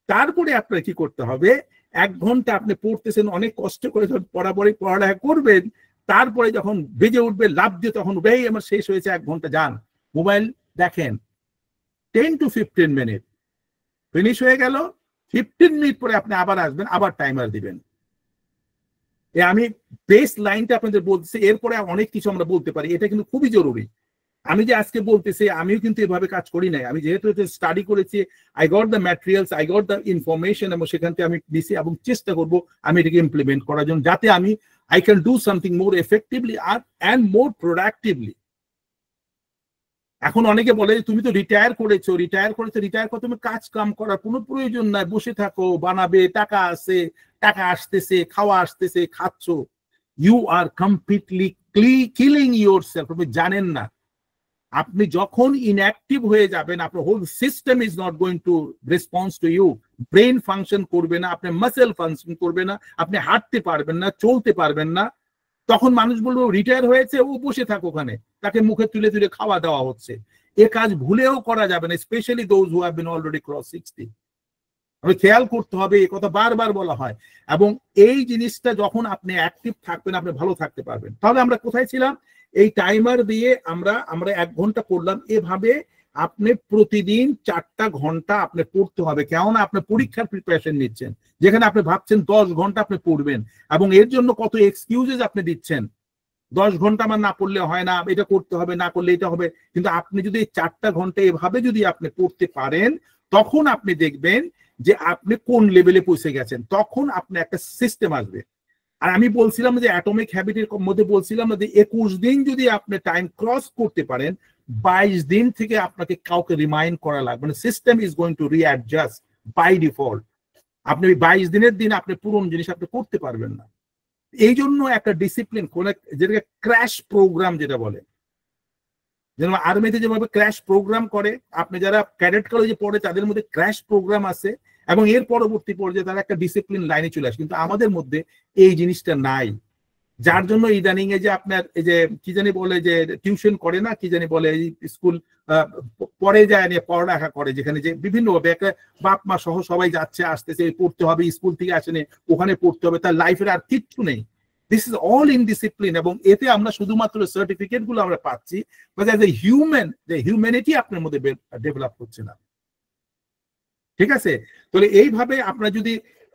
তারপরে আপনার কি করতে হবে, 1 ঘন্টা আপনি পড়তেছেন, অনেক কষ্ট করে পড়ালেখা করবেন, তারপরে যখন বেজে উঠবে লাভ দিয়ে, তখন এই আমার শেষ হয়েছে 1 ঘন্টা, যান মোবাইল দেখেন, 10 to 15 মিনিট ফিনিশ হয়ে গেল, 15 মিনিট পরে আপনি আবার আসবেন, আবার টাইমার দিবেন। আমি বেস লাইনটা আপনাদের বলতেছি, এরপরে অনেক কিছু আমরা বলতে পারি, এটা কিন্তু খুবই জরুরি। আমি যে আজকে বলতেছি, আমিও কিন্তু এভাবে কাজ করি নাই, আমি যেহেতু স্টাডি করেছি, I got the materials, I got the information, এবং সেখান থেকে আমি দিছি, এবং চেষ্টা করব আমি এটাকে ইমপ্লিমেন্ট করার জন্য, যাতে আমি I can do something more effectively and more productively. এখন অনেকে বলে তুমি তো রিটায়ার করেছো, রিটায়ার করে তুমি কাজ কাম করার কোনো প্রয়োজন নাই, বসে থাকো, বানাবে, টাকা আছে, টাকা আসতেছে, খাওয়া আসতেছে, খাচ্ছ। You are completely killing yourself. আপনি জানেন না, আপনি যখন ইনঅ্যাক্টিভ হয়ে যাবেন, আপনার whole system is not going to response to you, brain function করবে না, আপনার মাসেল ফাংশন করবে না, আপনি হাঁটতে পারবেন না, চলতে পারবেন না। তখন মানুষ বলবো রিটায়ার হয়েছে, ও বসে থাক ওখানে, তাকে মুখে তুলে তুলে খাওয়া দেওয়া হচ্ছে। এ কাজ ভুলেও করা যাবে না, specially those who have been already cross 60। আমি খেয়াল করতে হবে, এই কথা বারবার বলা হয়, এবং এই জিনিসটা যখন আপনি অ্যাক্টিভ থাকবেন, আপনি ভালো থাকতে পারবেন। তাহলে আমরা কোথায় ছিলাম, এই টাইমার দিয়ে আমরা 1 ঘন্টা পড়লাম, এভাবে আপনি প্রতিদিন 4টা ঘন্টা আপনি পড়তে হবে, কেননা আপনি পরীক্ষার প্রিপারেশন নিচ্ছেন, যেখানে আপনি ভাবছেন 10 ঘন্টা আপনি পড়বেন, এবং এর জন্য কত এক্সকিউজেস আপনি দিচ্ছেন। 10 ঘন্টা আমার না পড়লে হয় না, এটা করতে হবে, না করলে এটা হবে। কিন্তু আপনি যদি 4টা ঘন্টা এভাবে যদি আপনি পড়তে পারেন, তখন আপনি দেখবেন যে আপনি কোন লেভেলে পৌঁছে গেছেন, তখন আপনি একটা সিস্টেম আসবে। আর আমি বলছিলাম যে অ্যাটমিক হ্যাবিটের মধ্যে বলছিলাম যে 21 দিন যদি আপনি টাইম ক্রস করতে পারেন, 22 দিন থেকে আপনাকে কাউকে রিমাইন্ড করা লাগবে, মানে system is going to readjust by default. আপনি 22 দিনের দিন আপনি পুরনো জিনিস আপনি করতে পারবেন না। এই জন্য একটা ডিসিপ্লিন, কোন যেটাকে ক্র্যাশ প্রোগ্রাম যেটা বলে, যেমন আর্মিতে যেভাবে ক্র্যাশ প্রোগ্রাম করে, আপনি যারা ক্যাডেট কলেজে পড়ে তাদের মধ্যে ক্র্যাশ প্রোগ্রাম আছে, এবং এর পরবর্তী পর্যায়ে তারা একটা ডিসিপ্লিন লাইনে চলে আসে। কিন্তু আমাদের মধ্যে এই জিনিসটা নাই, যার জন্য ইদানিং এ যে আপনার এই যে কি জানি বলে যে টিউশন করে না, কি জানি বলে স্কুল পরে যায় নিয়ে পড়ালেখা করে, যেখানে যে বিভিন্ন ভাবে একটা বাপ মা সহ সবাই যাচ্ছে আসতেছে, পড়তে হবে, স্কুল থেকে আসেনি ওখানে পড়তে হবে, তার লাইফের আর কিচ্ছু নেই। দিস ইজ অল ইনডিসিপ্লিন, এবং এতে আমরা শুধুমাত্র সার্টিফিকেট গুলো আমরা পাচ্ছি, বাট অ্যাজ এ হিউম্যান, যে হিউম্যানিটি আপনার মধ্যে ডেভেলপ হচ্ছে না। ঠিক আছে, তাহলে এইভাবে আপনার যদি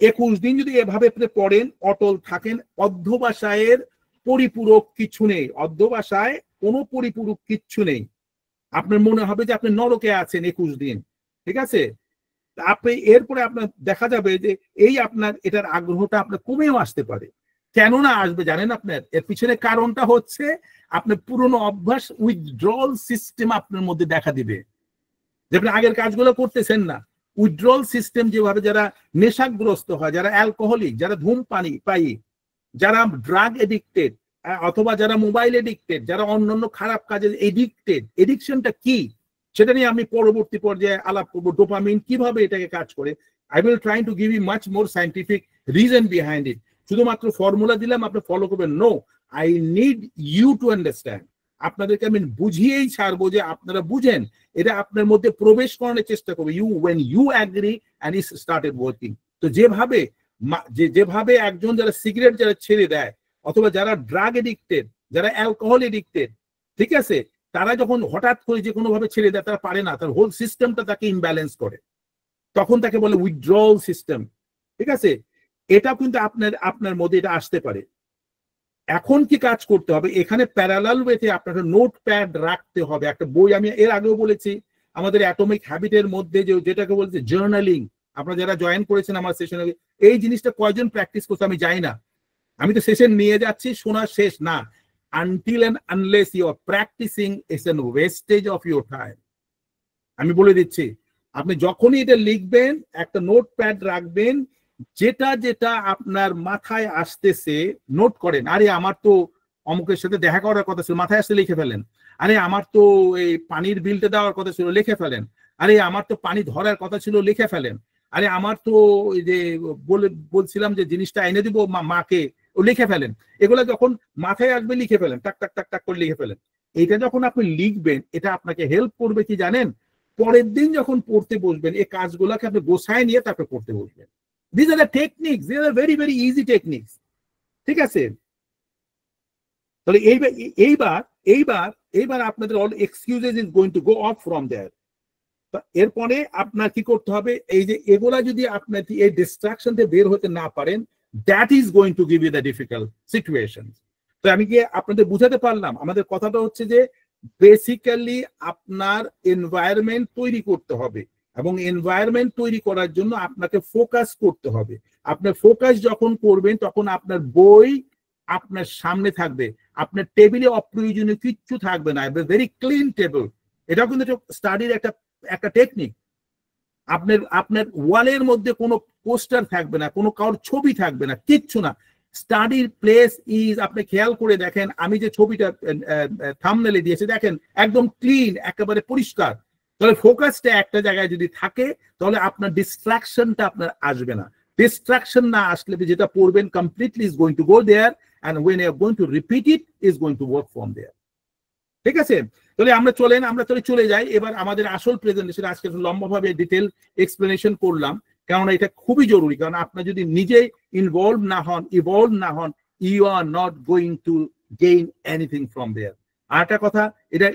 21 দিন যদি এভাবে পড়েন, অটল থাকেন, অধ্যবসায়ের পরিপূরক কিছু নেই, অধ্যবসায় কোনো পরিপূরক কিচ্ছু নেই। আপনার মনে হবে যে আপনি নরকে আছেন 21 দিন। ঠিক আছে, আপনি এরপরে আপনার দেখা যাবে যে এই আপনার এটার আগ্রহটা আপনার কমেও আসতে পারে। কেন না আসবে জানেন? আপনার এর পিছনে কারণটা হচ্ছে আপনার পুরনো অভ্যাস, উইথড্রল সিস্টেম আপনার মধ্যে দেখা দিবে, যে আপনি আগের কাজগুলো করতেছেন না। উইথড্রল সিস্টেম যেভাবে যারা নেশাগ্রস্ত হয়, যারা অ্যালকোহলিক, যারা ধূমপায়ী, যারা ড্রাগ এডিক্টেড, অথবা যারা মোবাইল এডিক্টেড, যারা অন্যান্য খারাপ কাজে এডিক্টেড, এডিকশনটা কি সেটা নিয়ে আমি পরবর্তী পর্যায়ে আলাপ করবো। ডোপামিন কিভাবে এটাকে কাজ করে, I will try to give you much more scientific reason behind it. শুধুমাত্র ফর্মুলা দিলাম আপনি ফলো করবেন, no, I need you to understand. আপনাদেরকে আমি বুঝিয়েই ছাড়বো যে আপনারা বুঝেন, এটা আপনার মধ্যে প্রবেশ করানোর চেষ্টা করবে। when you agree and it started working। তো যেভাবে একজন যারা সিগারেট যারা ছেড়ে দেয়, অথবা যারা ড্রাগ এডিক্টেড, যারা অ্যালকোহল এডিক্টেড, ঠিক আছে, তারা যখন হঠাৎ করে যে কোনো ভাবে ছেড়ে দেয়, তারা পারে না, তার হোল সিস্টেমটা তাকে ইমব্যালেন্স করে, তখন তাকে বলে উইথড্রল সিস্টেম। ঠিক আছে, এটা কিন্তু আপনার মধ্যে এটা আসতে পারে। এখন কি কাজ করতে হবে, এখানে প্যারালাল ওয়েতে আপনাকে নোটপ্যাড রাখতে হবে। একটা বই আমি এর আগেও বলেছি, আমাদের অ্যাটমিক হ্যাবিটের মধ্যে যেটাকে বলছে জার্নালিং, আপনারা যারা জয়েন করেছেন আমার সেশনে, এই জিনিসটা কয়জন প্র্যাকটিস করছে আমি জানি না। আমি তো সেশন নিয়ে যাচ্ছি, শোনা শেষ না। Until and unless you are practicing it's an wastage of your time. আমি বলে দিচ্ছি, আপনি যখনই এটা লিখবেন, একটা নোটপ্যাড রাখবেন, যেটা যেটা আপনার মাথায় আসতেছে নোট করেন। আরে আমার তো অমুকের সাথে দেখা করার কথা ছিল, মাথায় আসতে লিখে ফেলেন। আরে আমার তো এই পানির বিলটা দেওয়ার কথা ছিল, লিখে ফেলেন। আরে আমার তো পানি ধরার কথা ছিল, লিখে ফেলেন। আরে আমার তো এই যে বলছিলাম যে জিনিসটা এনে দিব মাকে, ও লিখে ফেলেন। এগুলো যখন মাথায় আসবে লিখে ফেলেন, টাক টাক টাক টাক করে লিখে ফেলেন। এটা যখন আপনি লিখবেন, এটা আপনাকে হেল্প করবে কি জানেন? পরের দিন যখন পড়তে বসবেন, এই কাজগুলোকে আপনি গোছায় নিয়ে তারপরে পড়তে বসবেন। These are the techniques. These are very, very easy techniques. ঠিক আছে, তাহলে এইবার আপনাদের all excuses is going to go off from there. এরপরে আপনার কি করতে হবে, এই যে এগুলা যদি আপনার এই ডিস্ট্রাকশন থেকে বের হতে না পারেন, that is going to give you the difficult situations. তো আমি কি আপনাদের বুঝাতে পারলাম? আমাদের কথাটা হচ্ছে যে বেসিক্যালি আপনার এনভায়রনমেন্ট তৈরি করতে হবে, এবং এনভায়রনমেন্ট তৈরি করার জন্য আপনাকে ফোকাস করতে হবে। আপনার ফোকাস যখন করবেন, তখন আপনার বই আপনার সামনে থাকবে, আপনার টেবিলে অপ্রয়োজনীয় কিচ্ছু থাকবে না, ভেরি ক্লিন টেবিল। এটাও কিন্তু স্টাডির একটা টেকনিক। আপনার ওয়ালের মধ্যে কোনো পোস্টার থাকবে না, কোনো কারোর ছবি থাকবে না, কিচ্ছু না। স্টাডির প্লেস ইজ, আপনি খেয়াল করে দেখেন, আমি যে ছবিটা থাম্বনেলে দিয়েছি দেখেন, একদম ক্লিন, একেবারে পরিষ্কার। তাহলে ফোকাসটা একটা জায়গায় যদি থাকে, তাহলে আপনার ডিস্ট্রাকশনটা আপনার আসবে না। ডিস্ট্রাকশন না আসলে যেটা পড়বেন completely is going to go there, and when you are going to repeat it is going to work from there. ঠিক আছে, তাহলে আমরা চলে যাই এবার আমাদের আসল প্রেজেন্টেশন। আজকে লম্বাভাবে ডিটেল এক্সপ্লেনেশন করলাম, কারণ এটা খুবই জরুরি। কারণ আপনার যদি নিজে ইভলভ না হন, you are not going to gain anything from there. আরেকটা কথা, এটা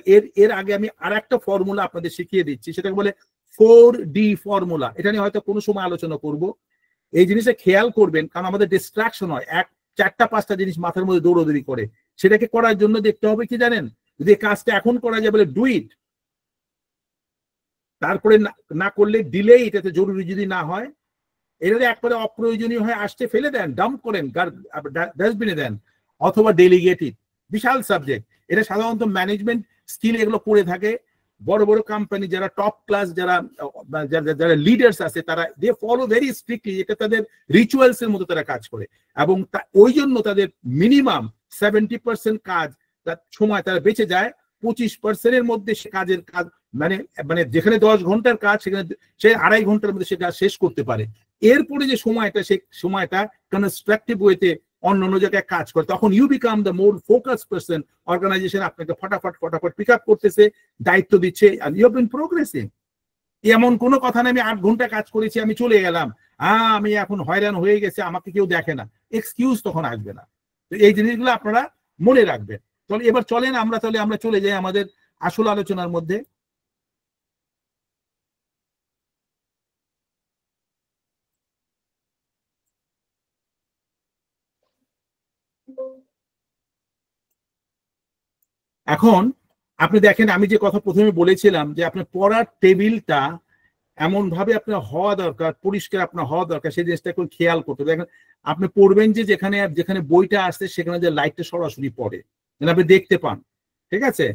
এর আগে আমি আর একটা ফর্মুলা আপনাদের শিখিয়ে দিচ্ছি, সেটাকে বলে 4D ফর্মুলা। এটা নিয়ে হয়তো কোনো সময় আলোচনা করব। এই জিনিসটা খেয়াল করবেন, কারণ আমাদের ডিস্ট্রাকশন হয়, 4টা-5টা জিনিস মাথার মধ্যে দৌড়দৌড়ি করে। সেটাকে করার জন্য দেখতে হবে কি জানেন, যদি কাজটা এখন করা যায় বলে ডু ইট, তারপরে না করলে ডিলে, এটাতে জরুরি যদি না হয়, এটা একবারে অপ্রয়োজনীয় হয়ে আসতে ফেলে দেন, ডাম্প করেন, ডাস্টবিনে দেন, অথবা ডেলিগেট ইট। বিশাল সাবজেক্ট এটা, সাধারণত ম্যানেজমেন্ট স্কিল এগুলো করে থাকে বড় বড় কোম্পানি, যারা টপ ক্লাস, যারা লিডার্স আছে, তারা দে ফলো ভেরি স্ট্রিক্টলি, এটা তাদের রিচুয়ালস এর মতো তারা কাজ করে। এবং ওই জন্য তাদের মিনিমাম 70% কাজ সময় তারা বেঁচে যায়, 25%-এর মধ্যে সে কাজের কাজ, মানে যেখানে 10 ঘন্টার কাজ, সেখানে সে 2.5 ঘন্টার মধ্যে সে কাজ শেষ করতে পারে। এরপরে যে সময়টা, সেই সময়টা কনস্ট্রাকটিভ ওয়েতে অন্য অন্য জায়গায় কাজ করে, তখন you become the more focus person. Organisation আপনাকে ফটাফট পিক আপ করতেছে, দায়িত্ব দিচ্ছে, and you have been progressing। এমন কোনো কথা নেই আমি 8 ঘন্টা কাজ করেছি, আমি চলে গেলাম, আমি এখন হয়রান হয়ে গেছে, আমাকে কেউ দেখে না, এক্সকিউজ তখন আসবে না। তো এই জিনিসগুলো আপনারা মনে রাখবেন। তাহলে এবার চলেন আমরা চলে যাই আমাদের আসল আলোচনার মধ্যে। এখন আপনি দেখেন, আমি যে কথা প্রথমে বলেছিলাম যে আপনার পড়ার টেবিলটা এমন ভাবে আপনার হওয়া দরকার, পরিষ্কার আপনার হওয়া দরকার, সেই জিনিসটা একটু খেয়াল করতে হবে। দেখেন, আপনি পড়বেন যে যেখানে বইটা আসছে সেখানে যে লাইটটা সরাসরি পড়ে, যেন আপনি দেখতে পান। ঠিক আছে,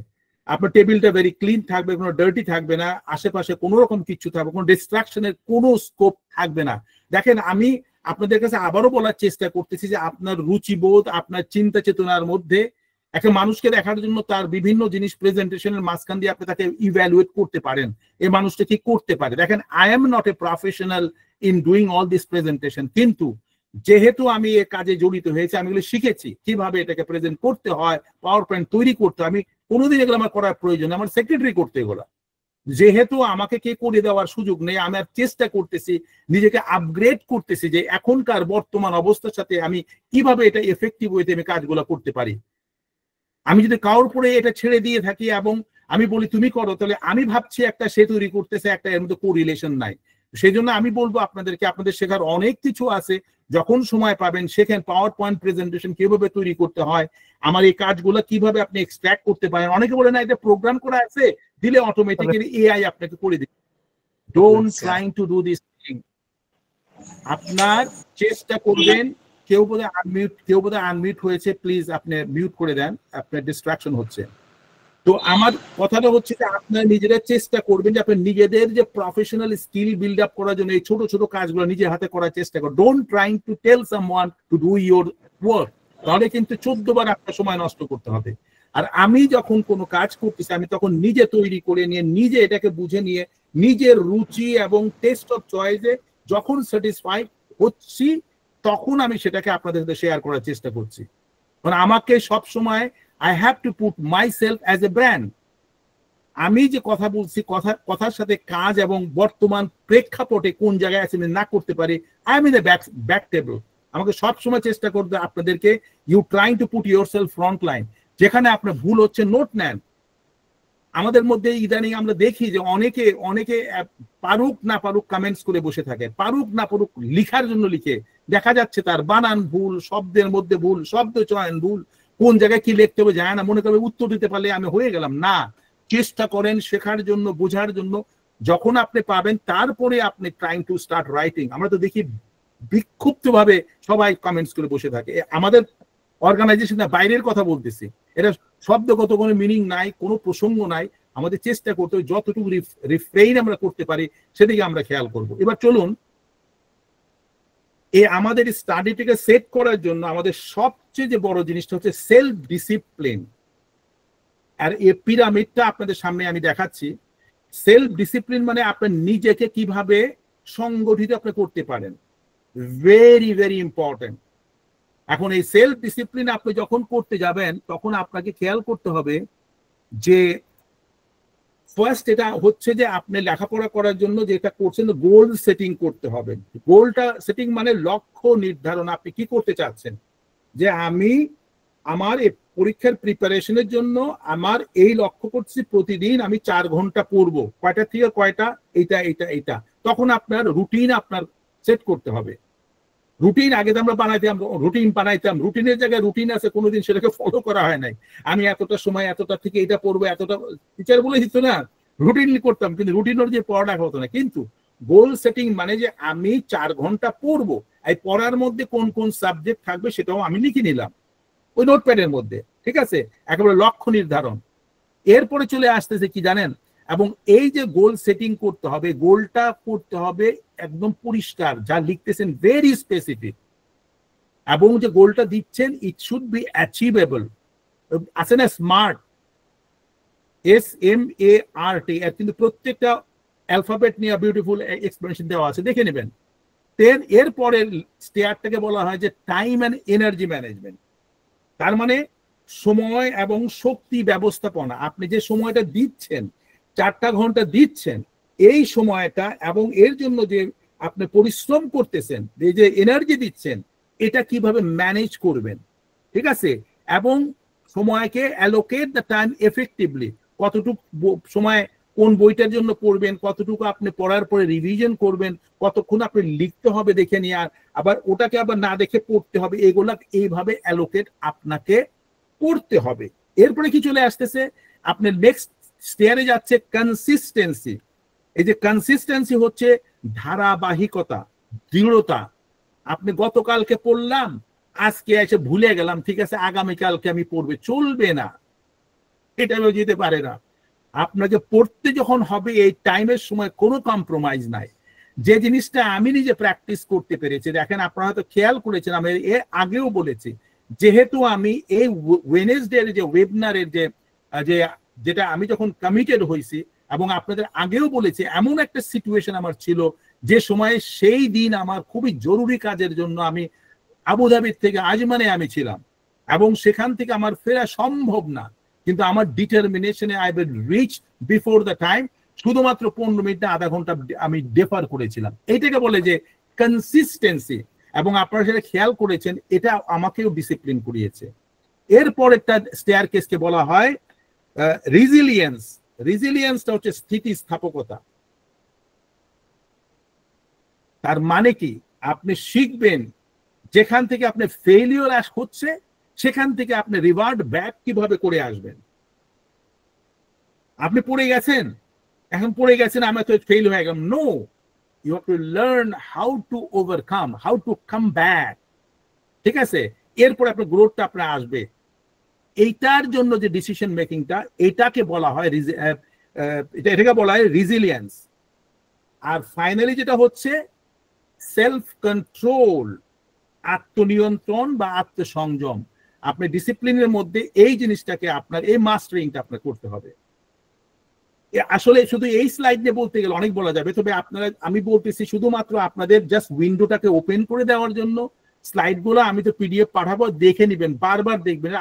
আপনার টেবিলটা ভেরি ক্লিন থাকবে, কোনো ডার্টি থাকবে না, আশেপাশে কোনো রকম কিছু থাকবে, কোনো ডিস্ট্রাকশনের কোনো স্কোপ থাকবে না। দেখেন, আমি আপনাদের কাছে আবারও বলার চেষ্টা করতেছি যে আপনার রুচিবোধ, আপনার চিন্তা চেতনার মধ্যে একটা মানুষকে দেখার জন্য তার বিভিন্ন জিনিস প্রেজেন্টেশনের মাঝখান দিয়ে আপনি তাকে ইভ্যালুয়েট করতে পারেন, এই মানুষটা কি করতে পারে। দেখেন, I am not a professional in doing all this presentation, কিন্তু যেহেতু আমি এ কাজে জড়িত হয়েছি, আমি এগুলো শিখেছি কিভাবে এটাকে প্রেজেন্ট করতে হয়, পাওয়ার পয়েন্ট তৈরি করতে হয়। আমি কোনোদিন এগুলো আমার করার প্রয়োজন, আমার সেক্রেটারি করতে এগুলো। যেহেতু আমাকে কে করে দেওয়ার সুযোগ নেই, আমি আর চেষ্টা করতেছি, নিজেকে আপগ্রেড করতেছি, যে এখনকার বর্তমান অবস্থার সাথে আমি কিভাবে এটা এফেক্টিভ ওয়েতে আমি কাজগুলো করতে পারি। আমি যদি কারোর পরে এটা ছেড়ে দিয়ে থাকি এবং আমি বলি তুমি করো, তাহলে আমি ভাবছি একটা সে তৈরি করতেছে, একটা এর মধ্যে কোরিলেশন নাই। সেই জন্য আমি বলবো আপনাদেরকে, আপনাদের শেখার অনেক কিছু আছে, যখন সময় পাবেন শেখেন পাওয়ার পয়েন্ট প্রেজেন্টেশন কিভাবে তৈরি করতে হয়, আমার এই কাজগুলো কিভাবে আপনি এক্সট্রাক্ট করতে পারেন। অনেকে বলে না এটা প্রোগ্রাম করা আছে, দিলে অটোমেটিক্যালি এআই আপনাকে করে দিবে। Don't trying to do this thing. আপনার চেষ্টা করবেন। কেউ বোধহয় আনমিউট হয়েছে, প্লিজ আপনি মিউট করে দেন, আপনার ডিস্ট্রাকশন হচ্ছে। তো আমার কথাটা হচ্ছে যে আপনারা নিজেরা চেষ্টা করবেন যে আপনার নিজেদের যে প্রফেশনাল স্কিল বিল্ড আপ করার জন্য এই ছোট ছোট কাজগুলো নিজের হাতে করার চেষ্টা করুন। Don't trying to tell someone to do your work, তাহলে কিন্তু 14 বার আপনার সময় নষ্ট করতে হবে। আর আমি যখন কোনো কাজ করতেছি, আমি তখন নিজে তৈরি করে নিয়ে, নিজে এটাকে বুঝে নিয়ে, নিজের রুচি এবং টেস্ট অফ চয়েসে যখন স্যাটিসফাই হচ্ছি, তখন আমি সেটাকে আপনাদের সাথে শেয়ার করার চেষ্টা করছি। কারণ আমাকে সব সময় I have to put myself as a brand। আমি যে কথা বলছি, কথার সাথে কাজ এবং বর্তমান প্রেক্ষাপটে কোন জায়গায় আছে না করতে পারি, I am in the back table. আমাকে সবসময় চেষ্টা করতে আপনাদেরকে, you trying to put your self front line. যেখানে আপনার ভুল হচ্ছে নোট নেন। আমাদের মধ্যে ইদানিং আমরা দেখি যে অনেকে পারুক না পারুক কমেন্টস করে বসে থাকে, পারুক না পারুক লিখার জন্য লিখে, দেখা যাচ্ছে তার বানান ভুল, শব্দের মধ্যে ভুল, শব্দ চয়ন ভুল, কোন জায়গায় কি লিখতে হবে যায় না, মনে করবে উত্তর দিতে পারলে আমি হয়ে গেলাম। না, চেষ্টা করেন শেখার জন্য, বোঝার জন্য। যখন আপনি পাবেন তারপরে আপনি ট্রাইং টু স্টার্ট রাইটিং। আমরা তো দেখি বিক্ষুব্ধ ভাবে সবাই কমেন্টস করে বসে থাকে। আমাদের অর্গানাইজেশনের বাইরের কথা বলতেছি, এটা শব্দগত কোনো মিনিং নাই, কোনো প্রসঙ্গ নাই। আমাদের চেষ্টা করতে হবে যতটুকু রিফ্রেইন আমরা করতে পারি সেদিকে আমরা খেয়াল করব। এবার চলুন, আমাদের স্টাডিটাকে সেট করার জন্য আমাদের সবচেয়ে যে বড় জিনিসটা হচ্ছে সেলফ ডিসিপ্লিন। আর এই পিরামিডটা আপনাদের সামনে আমি দেখাচ্ছি। সেলফ ডিসিপ্লিন মানে আপনার নিজেকে কিভাবে সংগঠিত আপনি করতে পারেন, ভেরি ভেরি ইম্পর্টেন্ট। এখন এই সেলফ ডিসিপ্লিন আপনি যখন করতে যাবেন, তখন আপনাকে খেয়াল করতে হবে যে ফার্স্ট এটা হচ্ছে যে আপনি লেখাপড়া করার জন্য যেটা করছেন, গোল সেটিং করতে হবে। গোলটা সেটিং মানে লক্ষ্য নির্ধারণ, আপনি কি করতে চাচ্ছেন। যে আমি আমার এই পরীক্ষার প্রিপারেশনের জন্য আমার এই লক্ষ্য করছি প্রতিদিন আমি 4 ঘন্টা পড়বো, কয়টা থেকে কয়টা, এইটা। তখন আপনার রুটিন আপনার সেট করতে হবে। রুটিন আগে তো আমরা বানাইতাম, রুটিনের জায়গায় রুটিন আছে, কোনোদিন সেটাকে ফলো করা হয় নাই। আমি এতটা সময় এতটা থেকে এটা পড়বো, এতটা টিচার বলে দিত না, রুটিন করতাম, কিন্তু রুটিনের যে পড়ালেখা হতো না। কিন্তু গোল সেটিং মানে যে আমি 4 ঘন্টা পড়বো, এই পড়ার মধ্যে কোন কোন সাবজেক্ট থাকবে সেটাও আমি লিখে নিলাম ওই নোটপ্যাডের মধ্যে, ঠিক আছে, একেবারে লক্ষ্য নির্ধারণ। এরপরে চলে আসতেছে কি জানেন, এবং এই যে গোল সেটিং করতে হবে, গোলটা করতে হবে একদম পরিষ্কার, যা লিখতেছেন ভেরি স্পেসিফিক, এবং যে গোলটা দিচ্ছেন ইট শুড বি অ্যাচিভেবল। আছে না স্মার্ট, SMART, এর কিন্তু প্রত্যেকটা অ্যালফাবেট নিয়ে বিউটিফুল এক্সপ্লেনেশন দেওয়া আছে, দেখে নেবেন। এরপরে স্টেয়ারটাকে বলা হয় যে টাইম অ্যান্ড এনার্জি ম্যানেজমেন্ট। তার মানে সময় এবং শক্তি ব্যবস্থাপনা। আপনি যে সময়টা দিচ্ছেন, 4টা ঘন্টা দিচ্ছেন, এই সময়টা এবং এর জন্য যে আপনি পরিশ্রম করতেছেন, এই যে এনার্জি দিচ্ছেন, এটা কিভাবে ম্যানেজ করবেন, ঠিক আছে, এবং সময়কে অ্যালোকেট দ্য টাইম এফেক্টিভলি, কতটুকু সময় কোন বইটার জন্য পড়বেন, কতটুকু আপনি পড়ার পরে রিভিশন করবেন, কতক্ষণ আপনি লিখতে হবে দেখে নিয়ে, আবার ওটাকে আবার না দেখে পড়তে হবে, এগুলা এইভাবে অ্যালোকেট আপনাকে করতে হবে। এরপরে কি চলে আসতেছে, আপনি নেক্সট স্টেয়ারে যাচ্ছে কনসিস্টেন্সি। এই যে কনসিস্টেন্সি হচ্ছে ধারাবাহিকতা, দৃঢ়তা। আপনি গতকালকে পড়লাম, আজকে এসে ভুলে গেলাম, ঠিক আছে আগামীকালকে আমি পড়বে, চলবে না, এটা যেতে পারে না। আপনাকে পড়তে যখন হবে, এই টাইমের সময় কোনো কম্প্রোমাইজ নাই। যে জিনিসটা আমি নিজে প্র্যাকটিস করতে পেরেছি, দেখেন আপনারা হয়তো খেয়াল করেছেন, আমি এর আগেও বলেছি, যেহেতু আমি এই ওয়েনেসডের যে ওয়েবিনারের যেটা আমি যখন কমিটেড হয়েছি, এবং আপনাদের আগেও বলেছি, এমন একটা সিচুয়েশন আমার ছিল যে সময়ে সেই দিন আমার খুবই জরুরি কাজের জন্য আমি আবুধাবির থেকে আজমানে আমি ছিলাম, এবং সেখান থেকে আমার ফেরা সম্ভব না, কিন্তু আমার ডিটারমিনেশনে I will reach before the time, শুধুমাত্র 15 মিনিট না আধা ঘন্টা আমি ডেফার করেছিলাম। এইটাকে বলে যে কনসিস্টেন্সি, এবং আপনারা সেটা খেয়াল করেছেন, এটা আমাকেও ডিসিপ্লিন করিয়েছে। এরপর একটা স্টেয়ার কেসকে বলা হয় রিজিলিয়েন্স। রিজিলিয়েন্সটা হচ্ছে স্থিতিস্থাপকতা। তার মানে কি, আপনি শিখবেন যেখান থেকে আপনি ফেলিওর হচ্ছে, সেখান থেকে আপনি রিওয়ার্ড ব্যাক কিভাবে করে আসবেন। আপনি পড়ে গেছেন, এখন পড়ে গেছেন, আমি তো ফেল হয়ে গেলাম, no, you have to learn how to overcome, how to come back, ঠিক আছে, এরপর আপনার গ্রোথটা আপনার আসবে। এইটার জন্য যে ডিসিশন মেকিংটা, এটাকে বলা হয় এটাকে বলা হয় রিজিলিয়েন্স। আর ফাইনালি যেটা হচ্ছে সেলফ কন্ট্রোল, আত্মনিয়ন্ত্রণ বা আত্মসংযম। আপনি ডিসিপ্লিনের মধ্যে এই জিনিসটাকে আপনার, এই মাস্টারিংটা আপনার করতে হবে। আসলে শুধু এই স্লাইড নিয়ে বলতে গেলে অনেক বলা যাবে, তবে আপনারা, আমি বলতেছি শুধুমাত্র আপনাদের জাস্ট উইন্ডোটাকে ওপেন করে দেওয়ার জন্য। স্লাইডগুলো আমি তো পিডিএফ পাঠাবো, দেখে নেবেন, বারবার দেখবেন,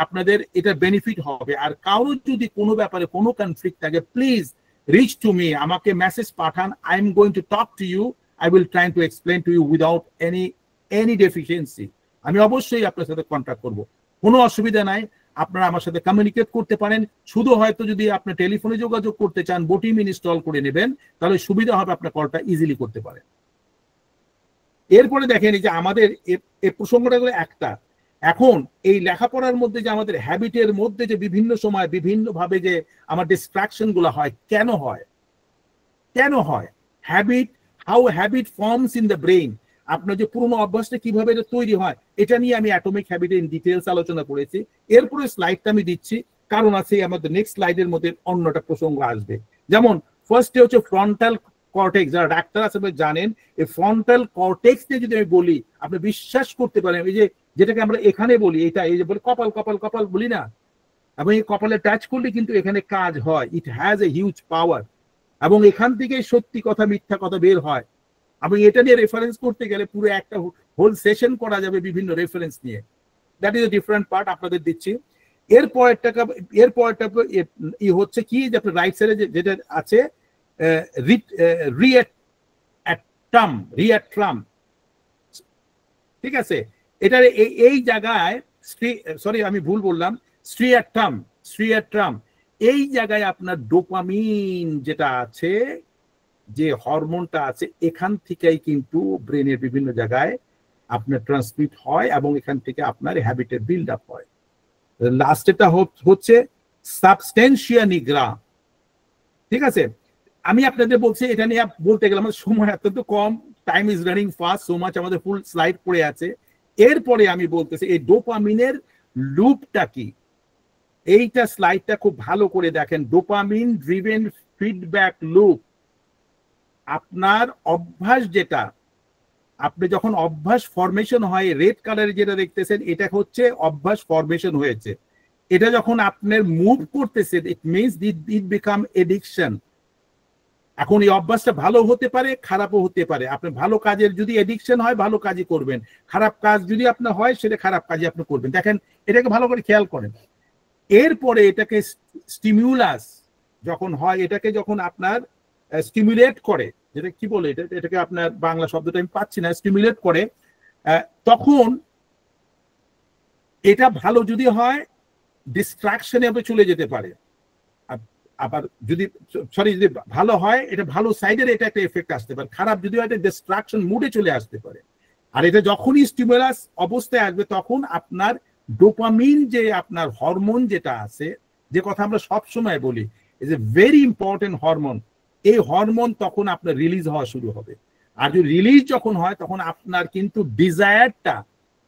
আপনাদের এটা বেনিফিট হবে। আর কারো যদি কোনো ব্যাপারে কোনো কনফ্লিক্ট থাকে, প্লিজ রিচ টু মি, আমাকে মেসেজ পাঠান, I am going to talk to you, I will try to explain to you without any deficiency. আমি অবশ্যই আপনার সাথে কন্ট্যাক্ট করব, কোনো অসুবিধা নাই। আপনারা আমার সাথে কমিউনিকেট করতে পারেন। শুধু হয়তো যদি আপনি টেলিফোনে যোগাযোগ করতে চান, বোটিম ইনস্টল করে নেবেন, তাহলে সুবিধা হবে, আপনার কলটা ইজিলি করতে পারেন। এরপরে দেখেন, এই যে আমাদের এই প্রসঙ্গটা হলো একটা, এখন এই লেখাপড়ার মধ্যে যে আমাদের হ্যাবিটের মধ্যে যে বিভিন্ন সময় বিভিন্ন ভাবে যে আমার ডিস্ট্রাকশন গুলো হয়, কেন হয়, habit, how habit forms in the brain, আপনার যে পুরোনো অভ্যাসটা কিভাবে এটা তৈরি হয়, এটা নিয়ে আমি অ্যাটমিক হ্যাবিটে ইন ডিটেলস আলোচনা করেছি। এরপরে স্লাইডটা আমি দিচ্ছি, কারণ আছে আমাদের নেক্সট স্লাইডের মধ্যে অন্যটা প্রসঙ্গ আসবে। যেমন ফার্স্টে হচ্ছে ফ্রন্টাল কর্টেক্স, যারা ডাক্তার আছে জানেন, এই ফ্রন্টাল কর্টেক্স নিয়ে যদি আমি বলি, আপনি বিশ্বাস করতে পারেন, এই যে যেটাকে আমরা এখানে বলি, এটা এই যে বলি কপাল কপাল কপাল বলি না, এবং এই কপালে টাচ করলে কিন্তু এখানে কাজ হয়, ইট হ্যাজ এ হিউজ পাওয়ার, এবং এখান থেকে সত্যি কথা মিথ্যা কথা বের হয়। আমি এটা নিয়ে রেফারেন্স করতে গেলে পুরো একটা হোল সেশন করা যাবে বিভিন্ন রেফারেন্স নিয়ে, that is a different part, আপনাদের দিচ্ছি। এরপরটা হচ্ছে কি, যে আপনার রাইট সাইডে যেটা আছে রিয়াট্রাম, ঠিক আছে, এটার এই জায়গায় সরি আমি ভুল বললাম, স্ট্রিয়াট্রাম, এই জায়গায় আপনার ডোপামিন যেটা আছে, যে হরমোনটা আছে, এখান থেকেই কিন্তু ব্রেনের বিভিন্ন জায়গায় আপনার ট্রান্সমিট হয় এবং এখান থেকে আপনার হ্যাবিটের বিল্ড আপ হয়। লাস্টেটা হচ্ছে সাবস্টেন্সিয়া নিগ্রা। ঠিক আছে, আমি আপনাদের বলছি, এটা নিয়ে বলতে গেলে আমাদের সময় অত্যন্ত কম, time is running fast, so much, আমাদের ফুল স্লাইড পড়ে আছে। এরপরে আমি বলতেছি এই ডোপামিনের লুপটা কি, এইটা স্লাইডটা খুব ভালো করে দেখেন। Dopamine driven feedback loop. আপনার অভ্যাস যেটা, আপনি যখন অভ্যাস ফরমেশন হয়, রেড কালারে যেটা দেখতেছেন, এটা হচ্ছে অভ্যাস ফরমেশন হয়েছে। এটা যখন আপনার মুভ করতেছে, it means it become addiction. এখন এই অভ্যাসটা ভালো হতে পারে, খারাপও হতে পারে। আপনি ভালো কাজের যদি এডিকশন হয়, ভালো কাজই করবেন, খারাপ কাজ যদি আপনার হয়, সেটা খারাপ কাজই আপনি করবেন। দেখেন, এটাকে ভালো করে খেয়াল করেন। এরপরে এটাকে স্টিমুলাস যখন হয়, এটাকে যখন আপনার স্টিমুলেট করে, যেটা কি বলে, এটাকে আপনার বাংলা শব্দটা আমি পাচ্ছি না, স্টিমুলেট করে, তখন এটা ভালো যদি হয়, ডিস্ট্রাকশনে চলে যেতে পারে। আবার যদি যদি ভালো হয়, এটা ভালো সাইডের এটা একটা এফেক্ট আসতে পারে। খারাপ যদি হয়, এটা ডিস্ট্রাকশন মুডে চলে আসতে পারে। আর এটা যখনই স্টিমুলাস অবস্থায় আসবে, তখন আপনার ডোপামিন যে আপনার হরমোন যেটা আছে, যে কথা আমরা সব সময় বলি, is a very important hormone, এই হরমোন তখন আপনার রিলিজ হওয়া শুরু হবে। আর যদি রিলিজ যখন হয়, তখন আপনার কিন্তু ডিজায়ারটা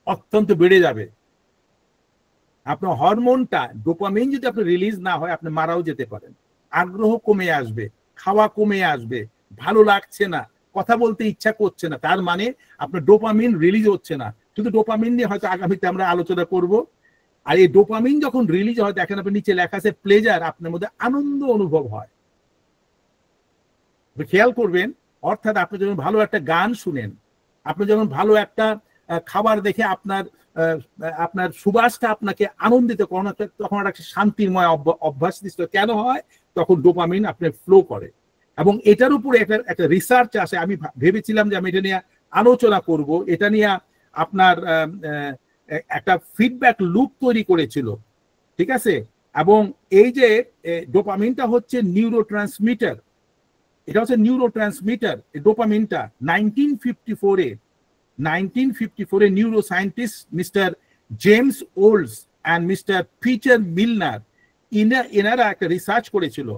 অত্যন্ত বেড়ে যাবে। আপনার হরমোনটা, ডোপামিন যদি আপনার রিলিজ না হয়, আপনি মারাও যেতে পারেন। আগ্রহ কমে আসবে, খাওয়া কমে আসবে, ভালো লাগছে না, কথা বলতে ইচ্ছা করছে না, তার মানে আপনার ডোপামিন রিলিজ হচ্ছে না। শুধু ডোপামিন নিয়ে হয়তো আগামীতে আমরা আলোচনা করব। আর এই ডোপামিন যখন রিলিজ হয়, দেখেন আপনি নিচে লেখা আছে প্লেজার, আপনার মধ্যে আনন্দ অনুভব হয়। খেয়াল করবেন, অর্থাৎ আপনি যখন ভালো একটা গান শুনেন, আপনি যখন ভালো একটা খাবার দেখে আপনার সুবাসটা আপনাকে আনন্দিত করানো, তখন একটা শান্তিময় অভ্যাস সৃষ্টি কেন হয়, তখন ডোপামিন আপনার ফ্লো করে। এবং এটার উপরে একটা রিসার্চ আসে। আমি ভেবেছিলাম যে আমি এটা নিয়ে আলোচনা করব, এটা নিয়ে আপনার একটা ফিডব্যাক লুপ তৈরি করেছিল। ঠিক আছে, এবং এই যে ডোপামিনটা হচ্ছে নিউরোট্রান্সমিটার, এটা হচ্ছে নিউরোট্রান্সমিটার ডোপামিনটা। 1954 neuro scientist mister James Olds and mister Peter Milner, এনারা একটা রিসার্চ করেছিল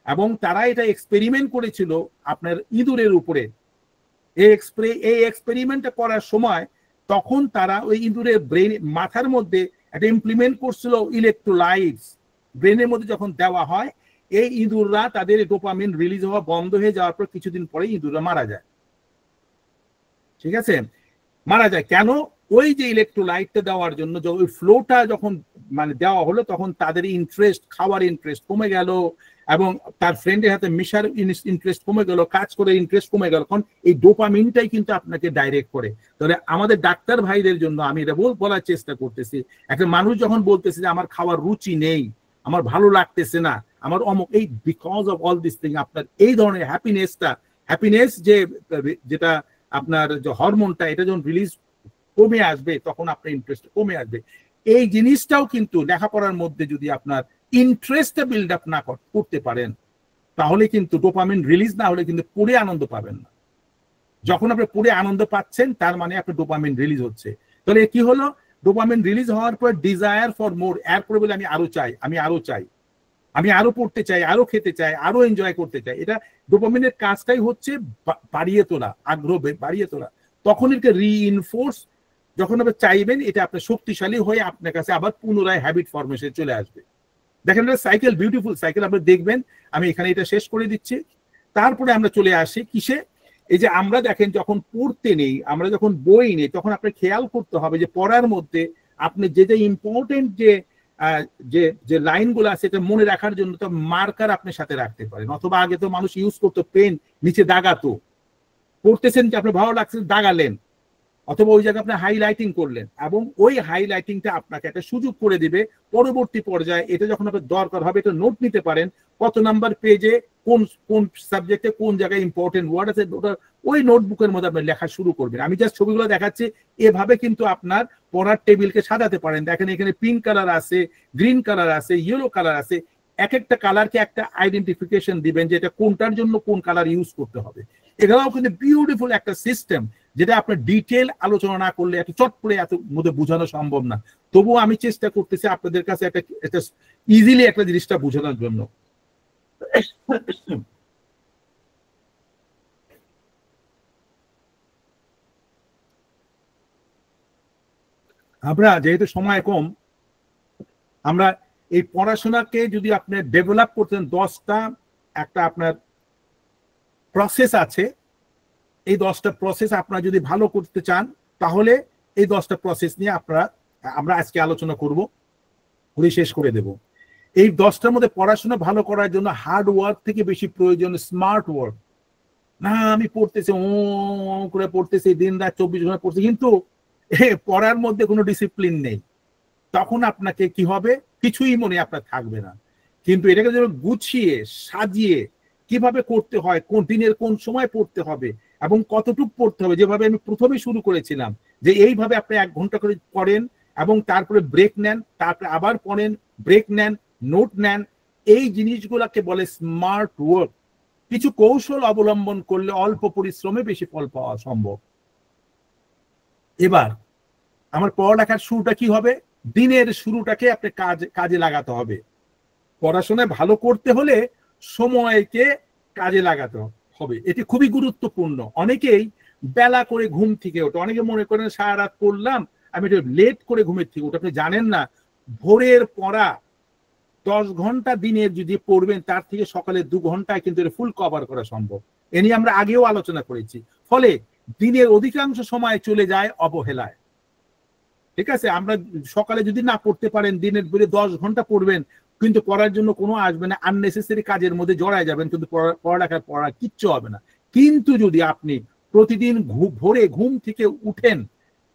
এবং তারা এটা এক্সপেরিমেন্ট করেছিল আপনার ইঁদুরের উপরে। এই এক্সপেরিমেন্টটা করার সময় তখন তারা ওই ইঁদুরের ব্রেন মাথার মধ্যে একটা ইমপ্লিমেন্ট করছিল ইলেকট্রোলাইটস। ব্রেনের মধ্যে যখন দেওয়া হয়, এই ইঁদুররা তাদের ডোপামিন রিলিজ হওয়া বন্ধ হয়ে যাওয়ার পর কিছুদিন পরে ইঁদুররা মারা যায়। ঠিক আছে, মারা যায় কেন? ওই যে ইলেকট্রোলাইটটা দেওয়ার জন্য ওই ফ্লোটা যখন মানে দেওয়া হলো, তখন তাদের ইন্টারেস্ট, খাওয়ার ইন্টারেস্ট কমে গেল এবং তার ফ্রেন্ডের হাতে মিশার ইন্টারেস্ট কমে গেল, কাজ করে ইন্টারেস্ট কমে গেল। কারণ এই ডোপামিনটাই কিন্তু আপনাকে ডাইরেক্ট করে। তাহলে আমাদের ডাক্তার ভাইদের জন্য আমি এটা বলার চেষ্টা করতেছি, একটা মানুষ যখন বলতেছে যে আমার খাওয়ার রুচি নেই, আমার ভালো লাগতেছে না, আমার অমুক, এই because of all this thing, আপনার এই ধরনের হ্যাপিনেস যেটা আপনার যে হরমোনটা, এটা যখন রিলিজ কমে আসবে, তখন আপনার ইন্টারেস্ট কমে আসবে। এই জিনিসটাও কিন্তু লেখাপড়ার মধ্যে যদি আপনার ইন্টারেস্ট বিল্ড আপ না করতে পারেন, তাহলে কিন্তু ডোপামিন রিলিজ না হলে কিন্তু পড়ে আনন্দ পাবেন না। যখন আপনি পড়ে আনন্দ পাচ্ছেন, তার মানে আপনার ডোপামিন রিলিজ হচ্ছে। তাহলে কি হলো, ডোপামিন রিলিজ হওয়ার পর ডিজায়ার ফর মোর, এরপরে বলে আমি আরো চাই, আমি আরো পড়তে চাই, আরো খেতে চাই, আরো এনজয় করতে চাই। এটা ডোপামিনের কাজটাই হচ্ছে বাড়িয়ে তোলা, আগ্রহ বাড়িয়ে তোলা। তখন এটাকে রিইনফোর্স, যখন আপনি চাইবেন, এটা আপনার শক্তিশালী হয়ে আপনার কাছে আবার পুনরায় হ্যাবিট ফরমেশন চলে আসবে। দেখেন সাইকেল, বিউটিফুল সাইকেল, আপনি দেখবেন। আমি এখানে এটা শেষ করে দিচ্ছি। তারপরে আমরা চলে আসি কিসে, এই যে আমরা দেখেন যখন পড়তে নেই, আমরা যখন বই নেই, তখন আপনার খেয়াল করতে হবে যে পড়ার মধ্যে আপনি যে ইম্পর্টেন্ট যে লাইনগুলো আছে, এটা মনে রাখার জন্য তো মার্কার আপনার সাথে রাখতে পারেন, অথবা আগে তো মানুষ ইউজ করতো পেন, নিচে দাগাতো। পড়তেছেন যে আপনার ভালো লাগছে, দাগালেন, অথবা ওই জায়গায় আপনি হাইলাইটিং করলেন, এবং ওই হাইলাইটিংটা আপনাকে একটা সুযোগ করে দিবে পরবর্তী পর্যায়ে এটা যখন আপনার দরকার হবে এটা নোট নিতে পারেন কত নাম্বার পেজে কোন কোন সাবজেক্টে কোন জায়গায় ইম্পর্টেন্ট ওয়ার্ড আছে, ওটা ওই নোটবুকের মধ্যে আপনি লেখা শুরু করবেন। আমি জাস্ট ছবিগুলো দেখাচ্ছি, এভাবে কিন্তু আপনার পড়ার টেবিলকে সাজাতে পারেন। দেখেন এখানে পিঙ্ক কালার আছে, গ্রিন কালার আছে, ইয়েলো কালার আছে, এক একটা কালারকে একটা আইডেন্টিফিকেশন দিবেন যে এটা কোনটার জন্য কোন কালার ইউজ করতে হবে। এগুলোও কিন্তু বিউটিফুল একটা সিস্টেম, যেটা আপনার ডিটেল আলোচনা না করলে এত চট করে এত মধ্যে বোঝানো সম্ভব না। তবুও আমি চেষ্টা করতেছি আপনাদের কাছে একটা ইজিলি একটা জিনিসটা বোঝানোর জন্য। আমরা যেহেতু সময় কম, আমরা এই পড়াশোনাকে যদি আপনি ডেভেলপ করতেন 10টা একটা আপনার প্রসেস আছে, এই 10টা প্রসেস আপনারা যদি ভালো করতে চান তাহলে এই 10টা প্রসেস নিয়ে আমরা আজকে আলোচনা করব, করে শেষ করে দেব। এই 10টার মধ্যে পড়াশোনা ভালো করার জন্য হার্ড ওয়ার্ক থেকে বেশি প্রয়োজন স্মার্ট ওয়ার্ক। না আমি পড়তেছি ও করে পড়তেছি, দিন রাত 24 ঘন্টা পড়ছি, কিন্তু পড়ার মধ্যে কোনো ডিসিপ্লিন নেই, তখন আপনাকে কি হবে, কিছুই মনে আপনার থাকবে না। কিন্তু এটাকে যেন গুছিয়ে সাজিয়ে কিভাবে করতে হয়, কোন দিনের কোন সময় পড়তে হবে এবং কতটুকু পড়তে হবে, যেভাবে আমি প্রথমে শুরু করেছিলাম যে এইভাবে আপনি 1 ঘন্টা করে পড়েন এবং তারপরে ব্রেক নেন, তারপরে আবার পড়েন, ব্রেক নেন, নোট নেন, এই জিনিসগুলোকে বলে স্মার্ট ওয়ার্ক। কিছু কৌশল অবলম্বন করলে অল্প পরিশ্রমে বেশি ফল পাওয়া সম্ভব। এবার আমার পড়ালেখার শুরুটা কি হবে, দিনের শুরুটাকে আপনি কাজে লাগাতে হবে। পড়াশোনায় ভালো করতে হলে সময়কে কাজে লাগাতে হবে, এটি খুবই গুরুত্বপূর্ণ। অনেকেই বেলা করে ঘুম থেকে ওঠে, অনেকে মনে করেন সারা রাত পড়লাম আমি একটু লেট করে ঘুমের থেকে ওঠে। আপনি জানেন না, ভোরের পড়া 10 ঘন্টা দিনের যদি পড়বেন তার থেকে সকালে 2 ঘন্টায় কিন্তু ফুল কভার করা সম্ভব। এ নিয়ে আমরা আগেও আলোচনা করেছি। ফলে দিনের অধিকাংশ সময় চলে যায় অবহেলায়। ঠিক আছে, আমরা সকালে যদি না পড়তে পারেন, দিনের বেলা 10 ঘন্টা পড়বেন কিন্তু পড়ার জন্য কোনো আসবে না, আননেসেসারি কাজের মধ্যে জড়ায় যাবেন, কিন্তু পড়া কিচ্ছু হবে না। কিন্তু যদি আপনি প্রতিদিন ভোরে ঘুম থেকে উঠেন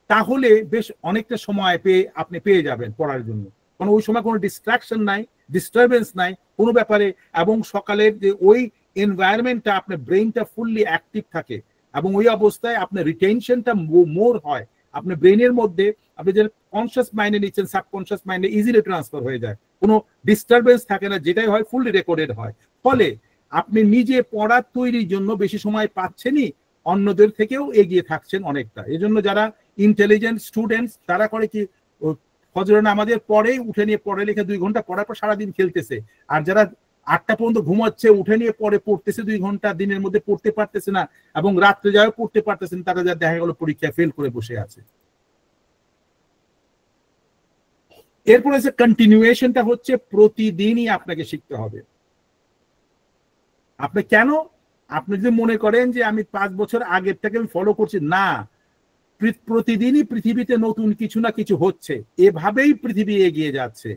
তাহলে বেশ অনেকটা সময় আপনি পেয়ে যাবেন পড়ার জন্য, কারণ ওই সময় কোনো ডিস্ট্রাকশন নাই, ডিস্টারবেন্স নাই কোনো ব্যাপারে, এবং সকালের যে ওই এনভায়রনমেন্টটা আপনার ব্রেইনটা ফুললি অ্যাক্টিভ থাকে এবং ওই অবস্থায় আপনার রিটেনশনটা মোর হয়। আপনার ব্রেইনের মধ্যে আপনি যে কনসিয়াস মাইন্ডে নিচ্ছেন সাবকনসিয়াস মাইন্ডে ইজিলি ট্রান্সফার হয়ে যায়, কোনো ডিস্টারবেন্স থাকে না, যেটাই হয় ফুললি রেকর্ডেড হয়। ফলে আপনি নিজে পড়ার তৈরির জন্য বেশি সময় পাচ্ছেনই, অন্যদের থেকেও এগিয়ে থাকছেন অনেকটা। এই জন্য যারা ইন্টেলিজেন্ট স্টুডেন্টস তারা করে কি, ফজরের নামাজের পরে উঠে নিয়ে পড়ালেখা 2 ঘন্টা পড়ার পর সারাদিন খেলতেছে, আর যারা 8টা পর্যন্ত ঘুমাচ্ছে উঠে নিয়ে পড়তেছে 2 ঘন্টা, দিনের মধ্যে পড়তে পারতেছে না এবং রাত্রে যাও পড়তে পারতেছেন, তারা যা দেখা গেল পরীক্ষায় ফেল করে বসে আছে। এরপরে যে কন্টিনিউয়েশনটা হচ্ছে প্রতিদিনই আপনাকে শিখতে হবে। আপনি কেন, আপনি যদি মনে করেন যে আমি 5 বছর আগের থেকে আমি ফলো করছি, না, প্রতিদিনই পৃথিবীতে নতুন কিছু না কিছু হচ্ছে, এভাবেই পৃথিবী এগিয়ে যাচ্ছে।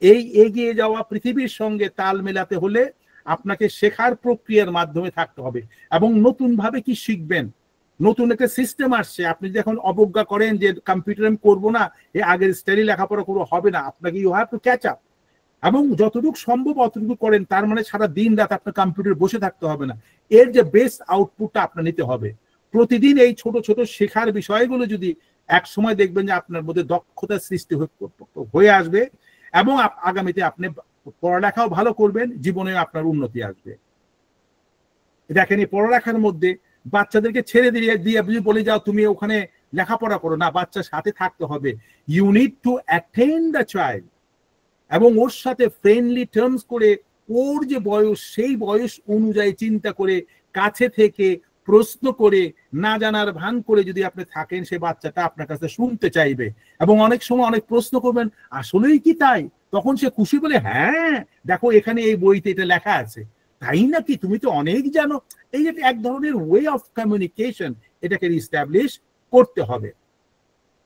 এই এগিয়ে যাওয়া পৃথিবীর সঙ্গে তাল মেলাতে হলে আপনাকে শেখার প্রক্রিয়ার মাধ্যমে থাকতে হবে। এবং নতুন ভাবে কি শিখবেন, নতুন একটা সিস্টেম আসছে, আপনি যদি এখন অবজ্ঞা করেন যে কম্পিউটার আমি করবো না, আগের স্টাইলে লেখাপড়া করবো, হবে না, আপনাকে you have to catch up. এবং যতটুকু সম্ভব অতটুকু করেন, তার মানে সারা দিন রাত আপনার কম্পিউটার বসে থাকতে হবে না, এর যে বেস্ট আউটপুটটা আপনার নিতে হবে। প্রতিদিন এই ছোট ছোট শেখার বিষয়গুলো যদি এক সময় দেখবেন যে আপনার মধ্যে দক্ষতার সৃষ্টি হয়ে আসবে এবং আগামীতে আপনি পড়ালেখাও ভালো করবেন, জীবনেও আপনার উন্নতি আসবে। দেখেন এই পড়ালেখার মধ্যে বাচ্চাদেরকে ছেড়ে দিয়ে বলে যাও তুমি ওখানে লেখাপড়া করো না, বাচ্চার সাথে থাকতে হবে। You need to attend the child এবং ওর সাথে ফ্রেন্ডলি টার্মস করে, ওর যে বয়স সেই বয়স অনুযায়ী চিন্তা করে, কাছে থেকে প্রশ্ন করে, না জানার ভান করে যদি আপনি থাকেন, সে বাচ্চাটা আপনার কাছে শুনতে চাইবে এবং অনেক সময় অনেক প্রশ্ন করবেন, আসলেই কি তাই? তখন সে খুশি বলে, হ্যাঁ দেখো এখানে এই বইতে এটা লেখা আছে, তাই নাকি, তুমি তো অনেক জানো। এই যে এক ধরনের ওয়ে অফ কমিউনিকেশন, এটাকে রিস্টাবলিশ করতে হবে।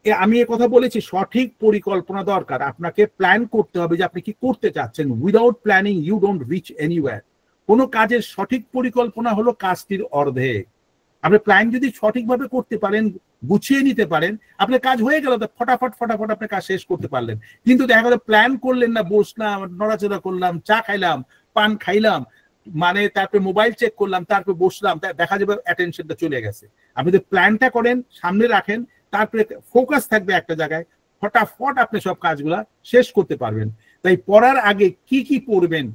আমি এ কথা বলেছি, সঠিক পরিকল্পনা দরকার, আপনাকে প্ল্যান করতে হবে যে আপনি কি করতে চাচ্ছেন। Without planning you don't reach anywhere. কোনো কাজের সঠিক পরিকল্পনা হলো কাজটির অর্ধেক। আপনি প্ল্যান যদি সঠিকভাবে করতে পারেন, গুছিয়ে নিতে পারেন, আপনার কাজ হয়ে গেল, তো ফটাফট ফটাফট আপনার কাজ শেষ করতে পারলেন। কিন্তু দেখা গেল প্ল্যান করলেন না, বসলাম, নড়াচড়া করলাম, চা খাইলাম, পান খাইলাম, মানে তারপরে মোবাইল চেক করলাম, তারপরে বসলাম, দেখা যাবে অ্যাটেনশনটা চলে গেছে। আপনি যদি প্ল্যানটা করেন, সামনে রাখেন, তারপরে ফোকাস থাকবে একটা জায়গায়, ফটাফট আপনি সব কাজগুলা শেষ করতে পারবেন। তাই পড়ার আগে কি কি পড়বেন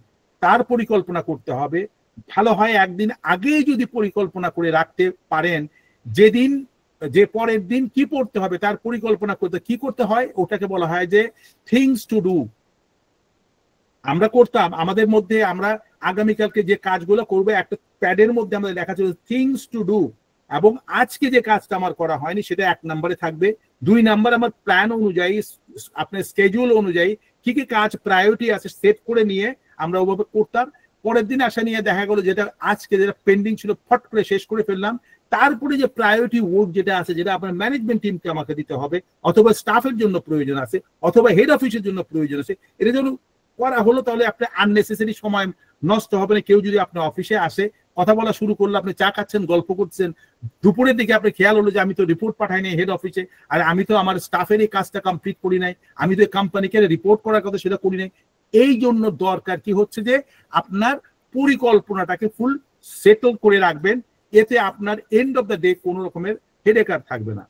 তার পরিকল্পনা করতে হবে। ভালো হয় একদিন আগেই যদি পরিকল্পনা করে রাখতে পারেন, যেদিন যে পরের দিন কি পড়তে হবে তার পরিকল্পনা করতে, কি করতে হয় ওটাকে বলা হয় যে থিংস টু ডু। আমরা করতাম আমাদের মধ্যে, আমরা আগামীকালকে যে কাজগুলো করবো একটা প্যাডের মধ্যে আমাদের লেখা ছিল থিংস টু ডু, এবং আজকে যে কাজটা আমার করা হয়নি সেটা 1 নম্বরে থাকবে। 2 নাম্বার আমার প্ল্যান অনুযায়ী, আপনার স্কেডিউল অনুযায়ী কি কি কাজ প্রায়োরিটি আছে সেট করে নিয়ে আমরা ওভাবে করতাম। পরের দিন আসা নিয়ে দেখা গেলো যেটা আজকে যেটা পেন্ডিং ছিল ফট করে শেষ করে ফেললাম। তারপরে যে প্রায়োরিটি ওয়ার্ক যেটা আছে, যেটা আপনার ম্যানেজমেন্ট টিমকে আমাকে দিতে হবে, অথবা স্টাফের জন্য প্রয়োজন আছে, অথবা হেড অফিসের জন্য প্রয়োজন আছে, এটা যেন করা হলো, তাহলে আপনার আননেসেসারি সময় নষ্ট হবে না। কেউ যদি আপনার অফিসে আসে, কথা বলা শুরু করলো, আপনি চা খাচ্ছেন, গল্প করছেন, দুপুরের দিকে আপনার খেয়াল হলো যে আমি তো রিপোর্ট পাঠাই নাই হেড অফিসে, আর আমি তো আমার স্টাফের এই কাজটা কমপ্লিট করি নাই, আমি তো কোম্পানিকে রিপোর্ট করার কথা সেটা করি নাই। এই জন্য দরকার কি হচ্ছে যে আপনার পরিকল্পনাটাকে ফুল সেটল করে রাখবেন, এতে আপনার এন্ড অফ দ্য ডে কোনো রকমের হেডেক আর থাকবে না।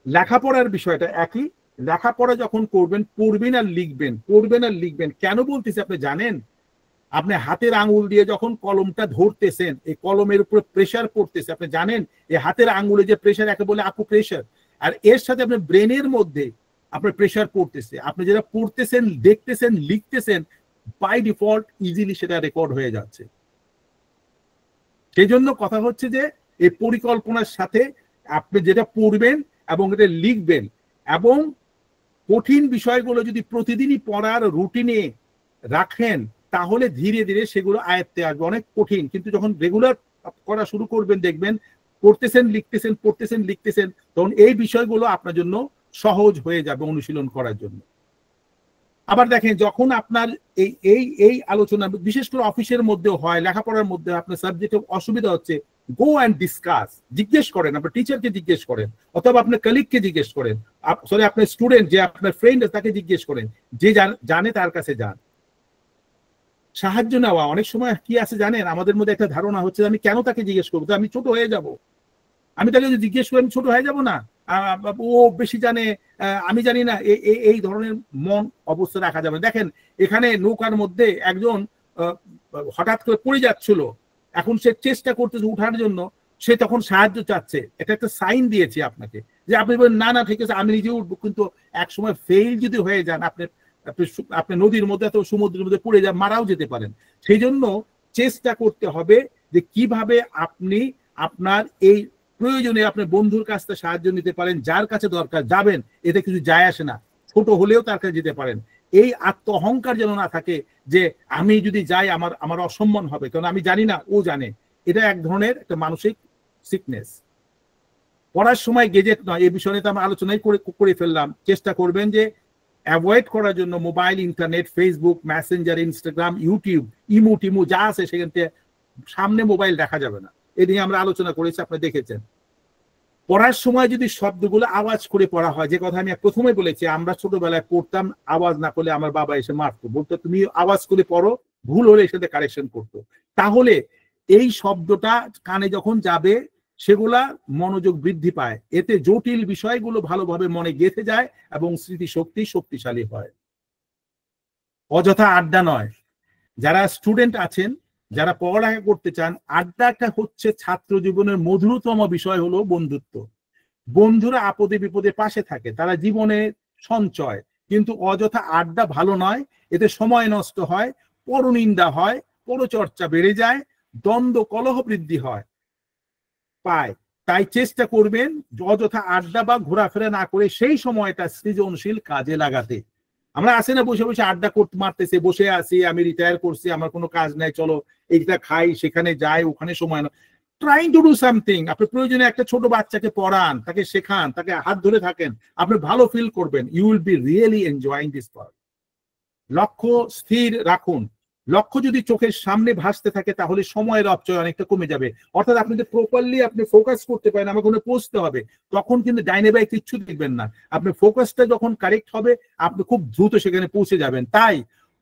লেখাপড়ার বিষয়টা একই, লেখাপড়া যখন করবেন পড়বেন আর লিখবেন, পড়বেন আর লিখবেন। কেন বলতেছি আপনি জানেন? আপনি হাতের আঙ্গুল দিয়ে যখন কলমটা ধরতেছেন, এই কলমের উপর প্রেসার পড়তেছে, আপনি জানেন এই হাতের আঙ্গুলে যে প্রেসার, একে বলে আকু প্রেসার, আর এর সাথে আপনার ব্রেনের মধ্যে আপনার প্রেসার পড়তেছে। আপনি যেটা পড়তেছেন, দেখতেছেন, লিখতেছেন, বাই ডিফল্ট ইজিলি সেটা রেকর্ড হয়ে যাচ্ছে। সেই জন্য কথা হচ্ছে যে এই পরিকল্পনার সাথে আপনি যেটা পড়বেন এবং এটা লিখবেন, এবং কঠিন বিষয়গুলো যদি প্রতিদিনই পড়ার রুটিনে রাখেন, তাহলে ধীরে ধীরে সেগুলো আয়ত্তে আসবে। অনেক কঠিন, কিন্তু যখন রেগুলার করা শুরু করবেন, দেখবেন পড়তেছেন, লিখতেছেন, পড়তেছেন, লিখতেছেন, তখন এই বিষয়গুলো আপনার জন্য সহজ হয়ে যাবে অনুশীলন করার জন্য। আবার দেখেন, যখন আপনার এই এই এই আলোচনা বিশেষ করে অফিসের মধ্যে হয়, লেখাপড়ার মধ্যে আপনার সাবজেক্টে অসুবিধা হচ্ছে, গো অ্যান্ড ডিসকাস, জিজ্ঞেস করেন, আপনার টিচারকে জিজ্ঞেস করেন, অথবা আপনার কলিগকে জিজ্ঞেস করেন, সরি আপনার স্টুডেন্ট যে আপনার ফ্রেন্ড তাকে জিজ্ঞেস করেন, যে জানে তার কাছে যান। সাহায্য নেওয়া, অনেক সময় কি আছে জানেন, আমাদের মধ্যে একটা ধারণা হচ্ছে আমি কেন তাকে জিজ্ঞেস করবো, আমি ছোট হয়ে যাব, আমি তাকে যদি জিজ্ঞেস করি আমি ছোট হয়ে যাব না, ও বেশি জানে, আমি জানি না, এই ধরনের মন অবস্থা রাখা যাবে। দেখেন এখানে নৌকার মধ্যে একজন হঠাৎ করে পড়ে যাচ্ছিল, এখন সে চেষ্টা করতেছে উঠার জন্য, সে তখন সাহায্য চাচ্ছে, এটা একটা সাইন দিয়েছি আপনাকে যে আপনি বলেন না না ঠিক আছে আমি নিজে উঠবো, কিন্তু এক সময় ফেল যদি হয়ে যান, আপনি নদীর মধ্যে অথবা সমুদ্রের মধ্যে পড়ে যান, মারাও যেতে পারেন। সেই জন্য চেষ্টা করতে হবে যে কিভাবে আপনি আপনার এই প্রয়োজনে আপনার বন্ধুর কাছ থেকে সাহায্য নিতে পারেন, যার কাছে দরকার যাবেন, এতে কিছু যায় আসে না, ছোট হলেও তার কাছে যেতে পারেন। এই আত্ম অহংকার যেন না থাকে যে আমি যদি যাই আমার অসম্মান হবে, কারণ আমি জানি না, ও জানে। এটা এক ধরনের একটা মানসিক সিকনেস। পড়ার সময় গেজেট নয়, এই বিষয়ে তো আমরা আলোচনাই করে ফেললাম। চেষ্টা করবেন যে অ্যাভয়েড করার জন্য mobile, internet, Facebook, Messenger, Instagram, YouTube, Temu যা আছে সেখান থেকে সামনে মোবাইল দেখা যাবে না। এ নিয়ে আমরা আলোচনা করেছি, আপনি দেখেছেন। পড়ার সময় যদি শব্দগুলো আওয়াজ করে পড়া হয়, যে কথা আমি প্রথমে বলেছি, আমরা ছোটবেলায় পড়তাম, আওয়াজ না করলে আমার বাবা এসে মারতো, বলতো তুমি আওয়াজ করে পড়ো, ভুল হলে এসে কারেকশন করতো। তাহলে এই শব্দটা কানে যখন যাবে, সেগুলা মনোযোগ বৃদ্ধি পায়, এতে জটিল বিষয়গুলো ভালোভাবে মনে গেঁথে যায় এবং স্মৃতিশক্তি শক্তিশালী হয়। অযথা আড্ডা নয়। যারা স্টুডেন্ট আছেন, যারা পড়ালেখা করতে চান, আড্ডাটা হচ্ছে ছাত্র জীবনের মধুরতম বিষয়, হলো বন্ধুত্ব। বন্ধুরা আপদে বিপদে পাশে থাকে, তারা জীবনে সঞ্চয়, কিন্তু অযথা আড্ডা ভালো নয়। এতে সময় নষ্ট হয়, পরনিন্দা হয়, পরচর্চা বেড়ে যায়, দ্বন্দ্ব কলহ বৃদ্ধি হয় পায়। তাই চেষ্টা করবেন অযথা আড্ডা বা ঘোরাফেরা না করে সেই সময়টা সৃজনশীল কাজে লাগাতে। আমরা আসি না বসে বসে আড্ডা করতে মারতেছে, বসে আছি, আমি রিটায়ার করছি, আমার কোনো কাজ নাই, চলো এইটা খাই, সেখানে যাই, ওখানে সময় না। Trying to do something. আপনি প্রয়োজনে একটা ছোট বাচ্চাকে পড়ান, তাকে শেখান, তাকে হাত ধরে থাকেন, আপনি ভালো ফিল করবেন। You will be really enjoying this part. লক্ষ্য স্থির রাখুন, লক্ষ্য যদি চোখের সামনে ভাসতে থাকে তাহলে সময়ের অপচয় অনেকটা কমে যাবে। অর্থাৎ আপনি যদি প্রপারলি আপনি ফোকাস করতে পারেন আমাকে ওখানে পৌঁছতে হবে, তখন কিন্তু ডাইনে বাই কিচ্ছু দেখবেন না। আপনি ফোকাসটা যখন কারেক্ট হবে আপনি খুব দ্রুত সেখানে পৌঁছে যাবেন। তাই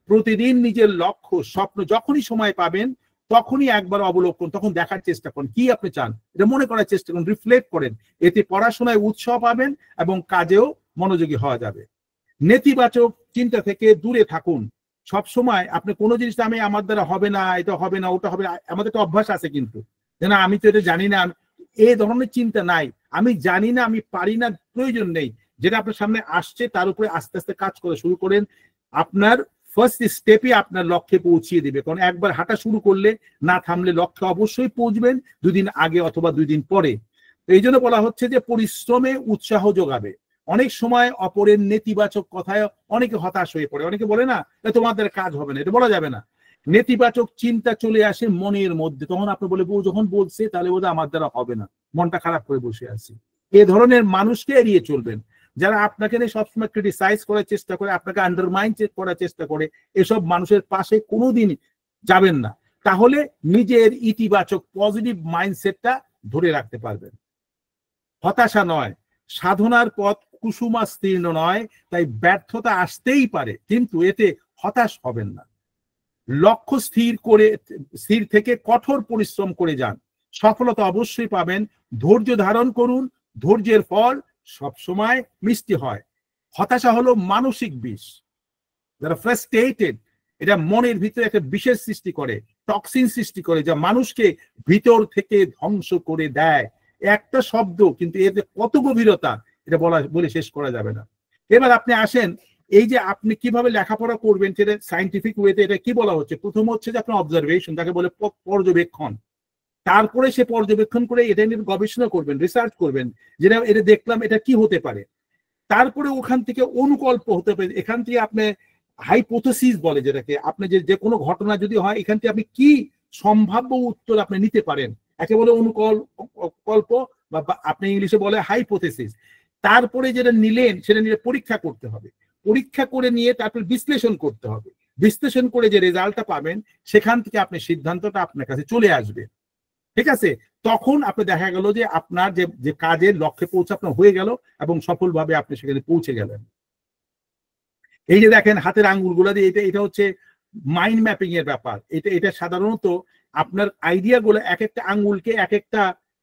প্রতিদিন নিজের লক্ষ্য স্বপ্ন যখনই সময় পাবেন তখনই একবার অবলোকন, তখন দেখার চেষ্টা করুন কি আপনি চান, এটা মনে করার চেষ্টা করুন, রিফ্লেক্ট করেন। এতে পড়াশোনায় উৎসাহ পাবেন এবং কাজেও মনোযোগী হওয়া যাবে। নেতিবাচক চিন্তা থেকে দূরে থাকুন। সব সময় আপনি কোনো জিনিস আমি আমার দ্বারা হবে না, এটা হবে না, ওটা হবে না, আমাদের একটা অভ্যাস আছে কিন্তু না আমি তো এটা জানি না, এই ধরনের চিন্তা নাই। আমি জানি না, আমি পারি না, প্রয়োজন নেই। যেটা আপনার সামনে আসছে তার উপরে আস্তে আস্তে কাজ করে শুরু করেন। আপনার ফার্স্ট স্টেপই আপনার লক্ষ্যে পৌঁছিয়ে দিবে। কারণ একবার হাঁটা শুরু করলে না থামলে লক্ষ্যে অবশ্যই পৌঁছবেন, 2 দিন আগে অথবা 2 দিন পরে। এই জন্য বলা হচ্ছে যে পরিশ্রমে উৎসাহ যোগাবে। অনেক সময় অপরের নেতিবাচক কথায় অনেকে হতাশ হয়ে পড়ে, অনেকে বলে না তোমাদের কাজ হবে না, এটা বলা যাবে না। নেতিবাচক চিন্তা চলে আসে মনের মধ্যে, তখন আপনি বলে বউ যখন বলছে তাহলে বোধহয় আমার দ্বারা হবে না, মনটা খারাপ করে বসে আছি। এ ধরনের মানুষকে এড়িয়ে চলবেন। যারা আপনাকে নিয়ে সবসময় ক্রিটিসাইজ করার চেষ্টা করে, আপনাকে আন্ডারমাইন করার চেষ্টা করে, এসব মানুষের পাশে কোনোদিন যাবেন না। তাহলে নিজের ইতিবাচক পজিটিভ মাইন্ডসেটটা ধরে রাখতে পারবেন। হতাশা নয়, সাধনার পথ কুসুমাস্তীর্ণ নয়, তাই ব্যর্থতা আসতেই পারে, কিন্তু এতে হতাশ হবেন না। লক্ষ্য স্থির থেকে কঠোর পরিশ্রম করে যান, সফলতা অবশ্যই পাবেন। ধৈর্য ধারণ করুন, ধৈর্যের ফল সবসময় মিষ্টি হয়। হতাশা হলো মানসিক বিষ, যারা ফ্রাস্ট্রেটেড, এটা মনের ভিতরে একটা বিষের সৃষ্টি করে, টক্সিন সৃষ্টি করে, যা মানুষকে ভিতর থেকে ধ্বংস করে দেয়। একটা শব্দ কিন্তু এতে কত গভীরতা এটা বলে শেষ করা যাবে না। এবার আপনি আসেন, এই যে আপনি কিভাবে লেখাপড়া করবেন সেটা সায়েন্টিফিক ওয়েতে এটা কি বলা হচ্ছে। প্রথম হচ্ছে যে আপনার অবজারভেশন, তাকে বলে পর্যবেক্ষণ। তারপরে সে পর্যবেক্ষণ করে এটা নিয়ে গবেষণা করবেন, রিসার্চ করবেন, যেটা এটা দেখলাম এটা কি হতে পারে। তারপরে ওখান থেকে অনুকল্প হতে পারে, এখান থেকে আপনি হাইপোথেসিস বলে যেটাকে, আপনি যে কোনো ঘটনা যদি হয় এখান থেকে আপনি কি সম্ভাব্য উত্তর আপনি নিতে পারেন, একে বলে অনুকল্প বা আপনি ইংলিশে বলে হাইপোথেসিস। তারপরে যেটা নিলেন সেটা নিয়ে পরীক্ষা করতে হবে, পরীক্ষা করে নিয়ে তারপর বিশ্লেষণ করতে হবে, বিশ্লেষণ করে যে রেজাল্টটা পাবেন সেখান থেকে আপনি সিদ্ধান্তটা আপনার কাছে চলে আসবে। ঠিক আছে, তখন আপনি দেখা গেল যে আপনার যে কাজের লক্ষ্যে পৌঁছে আপনার হয়ে গেল এবং সফলভাবে আপনি সেখানে পৌঁছে গেলেন। এই যে দেখেন হাতের আঙ্গুলগুলো দিয়ে, এটা হচ্ছে মাইন্ড ম্যাপিং এর ব্যাপার। এটা সাধারণত আপনার আইডিয়া গুলো এক একটা আঙ্গুলকে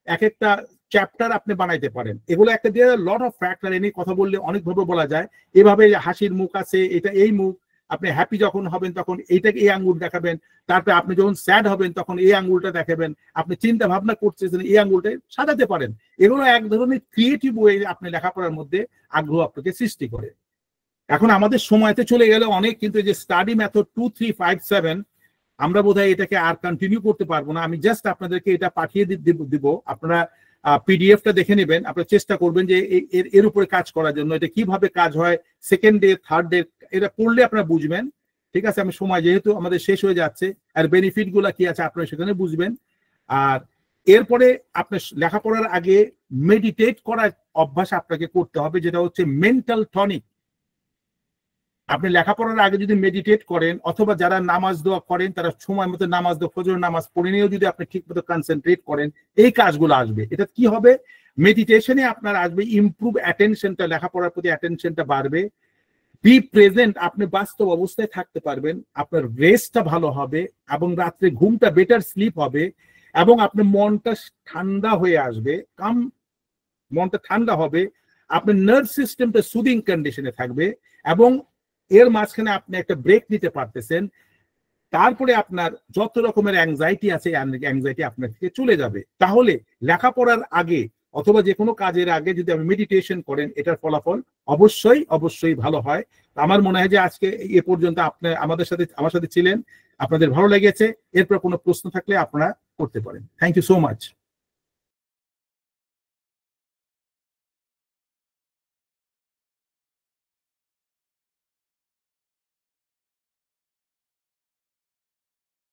এক একটা চ্যাপ্টার আপনি বানাইতে পারেন। এগুলো একটা দিয়ে লট অফ ফ্যাক্টর এনে কথা বললে অনেকভাবে বলা যায়। এভাবে হাসির মুখ আছে, এটা এই মুখ, আপনি হ্যাপি যখন হবেন তখন এইটাকে এই আঙ্গুল দেখাবেন, তারপরে আপনি যখন স্যাড হবেন তখন এই আঙ্গুলটা দেখাবেন, আপনি চিন্তা ভাবনা করতেছেন এই আঙ্গুলটা সাজাতে পারেন। এগুলো এক ধরনের ক্রিয়েটিভ ওয়ে আপনি লেখাপড়ার মধ্যে আগ্রহ আপনাকে সৃষ্টি করে। এখন আমাদের সময়তে চলে গেলে অনেক, কিন্তু যে স্টাডি মেথড 2, 3, 5, 7 আমরা বোধহয় এটাকে আর কন্টিনিউ করতে পারবো না। আমি জাস্ট আপনাদেরকে এটা পাঠিয়ে দিব, আপনারা পিডিএফটা দেখে নেবেন, আপনারা চেষ্টা করবেন যে এর উপরে কাজ করার জন্য, এটা কিভাবে কাজ হয় সেকেন্ড ডে থার্ড ডে এটা পড়লে আপনারা বুঝবেন। ঠিক আছে, আমি সময় যেহেতু আমাদের শেষ হয়ে যাচ্ছে, আর বেনিফিট গুলা কি আছে আপনারা সেখানে বুঝবেন। আর এরপরে আপনার লেখাপড়ার আগে মেডিটেট করার অভ্যাস আপনাকে করতে হবে, যেটা হচ্ছে মেন্টাল টনিক। আপনি লেখাপড়ার আগে যদি মেডিটেট করেন, অথবা যারা নামাজ দোয়া করেন তারা সময় মতো নামাজ দোয়া, ফজর নামাজ পড়ে নিয়েও যদি আপনি ঠিক মতো কনসেন্ট্রেট করেন, এই কাজগুলো আসবে। এটা কি হবে, মেডিটেশনে আপনার আসবে ইমপ্রুভ অ্যাটেনশনটা, লেখাপড়ার প্রতি অ্যাটেনশনটা বাড়বে। বি প্রেজেন্ট, আপনি বাস্তব অবস্থায় থাকতে পারবেন, আপনার রেস্টটা ভালো হবে এবং রাত্রে ঘুমটা বেটার স্লিপ হবে, এবং আপনার মনটা ঠান্ডা হয়ে আসবে, মনটা ঠান্ডা হবে, আপনার নার্ভ সিস্টেমটা সুদিং কন্ডিশনে থাকবে, এবং এর মাঝখানে আপনি একটা ব্রেক নিতে পারতেছেন। তারপরে আপনার যত রকমের অ্যাংজাইটি আছে অ্যাংজাইটি আপনার থেকে চলে যাবে। তাহলে লেখাপড়ার আগে অথবা যে কোনো কাজের আগে যদি আপনি মেডিটেশন করেন, এটার ফলাফল অবশ্যই ভালো হয়। আমার মনে হয় যে আজকে এ পর্যন্ত আপনি আমার সাথে ছিলেন, আপনাদের ভালো লেগেছে। এরপর কোনো প্রশ্ন থাকলে আপনারা করতে পারেন। Thank you so much.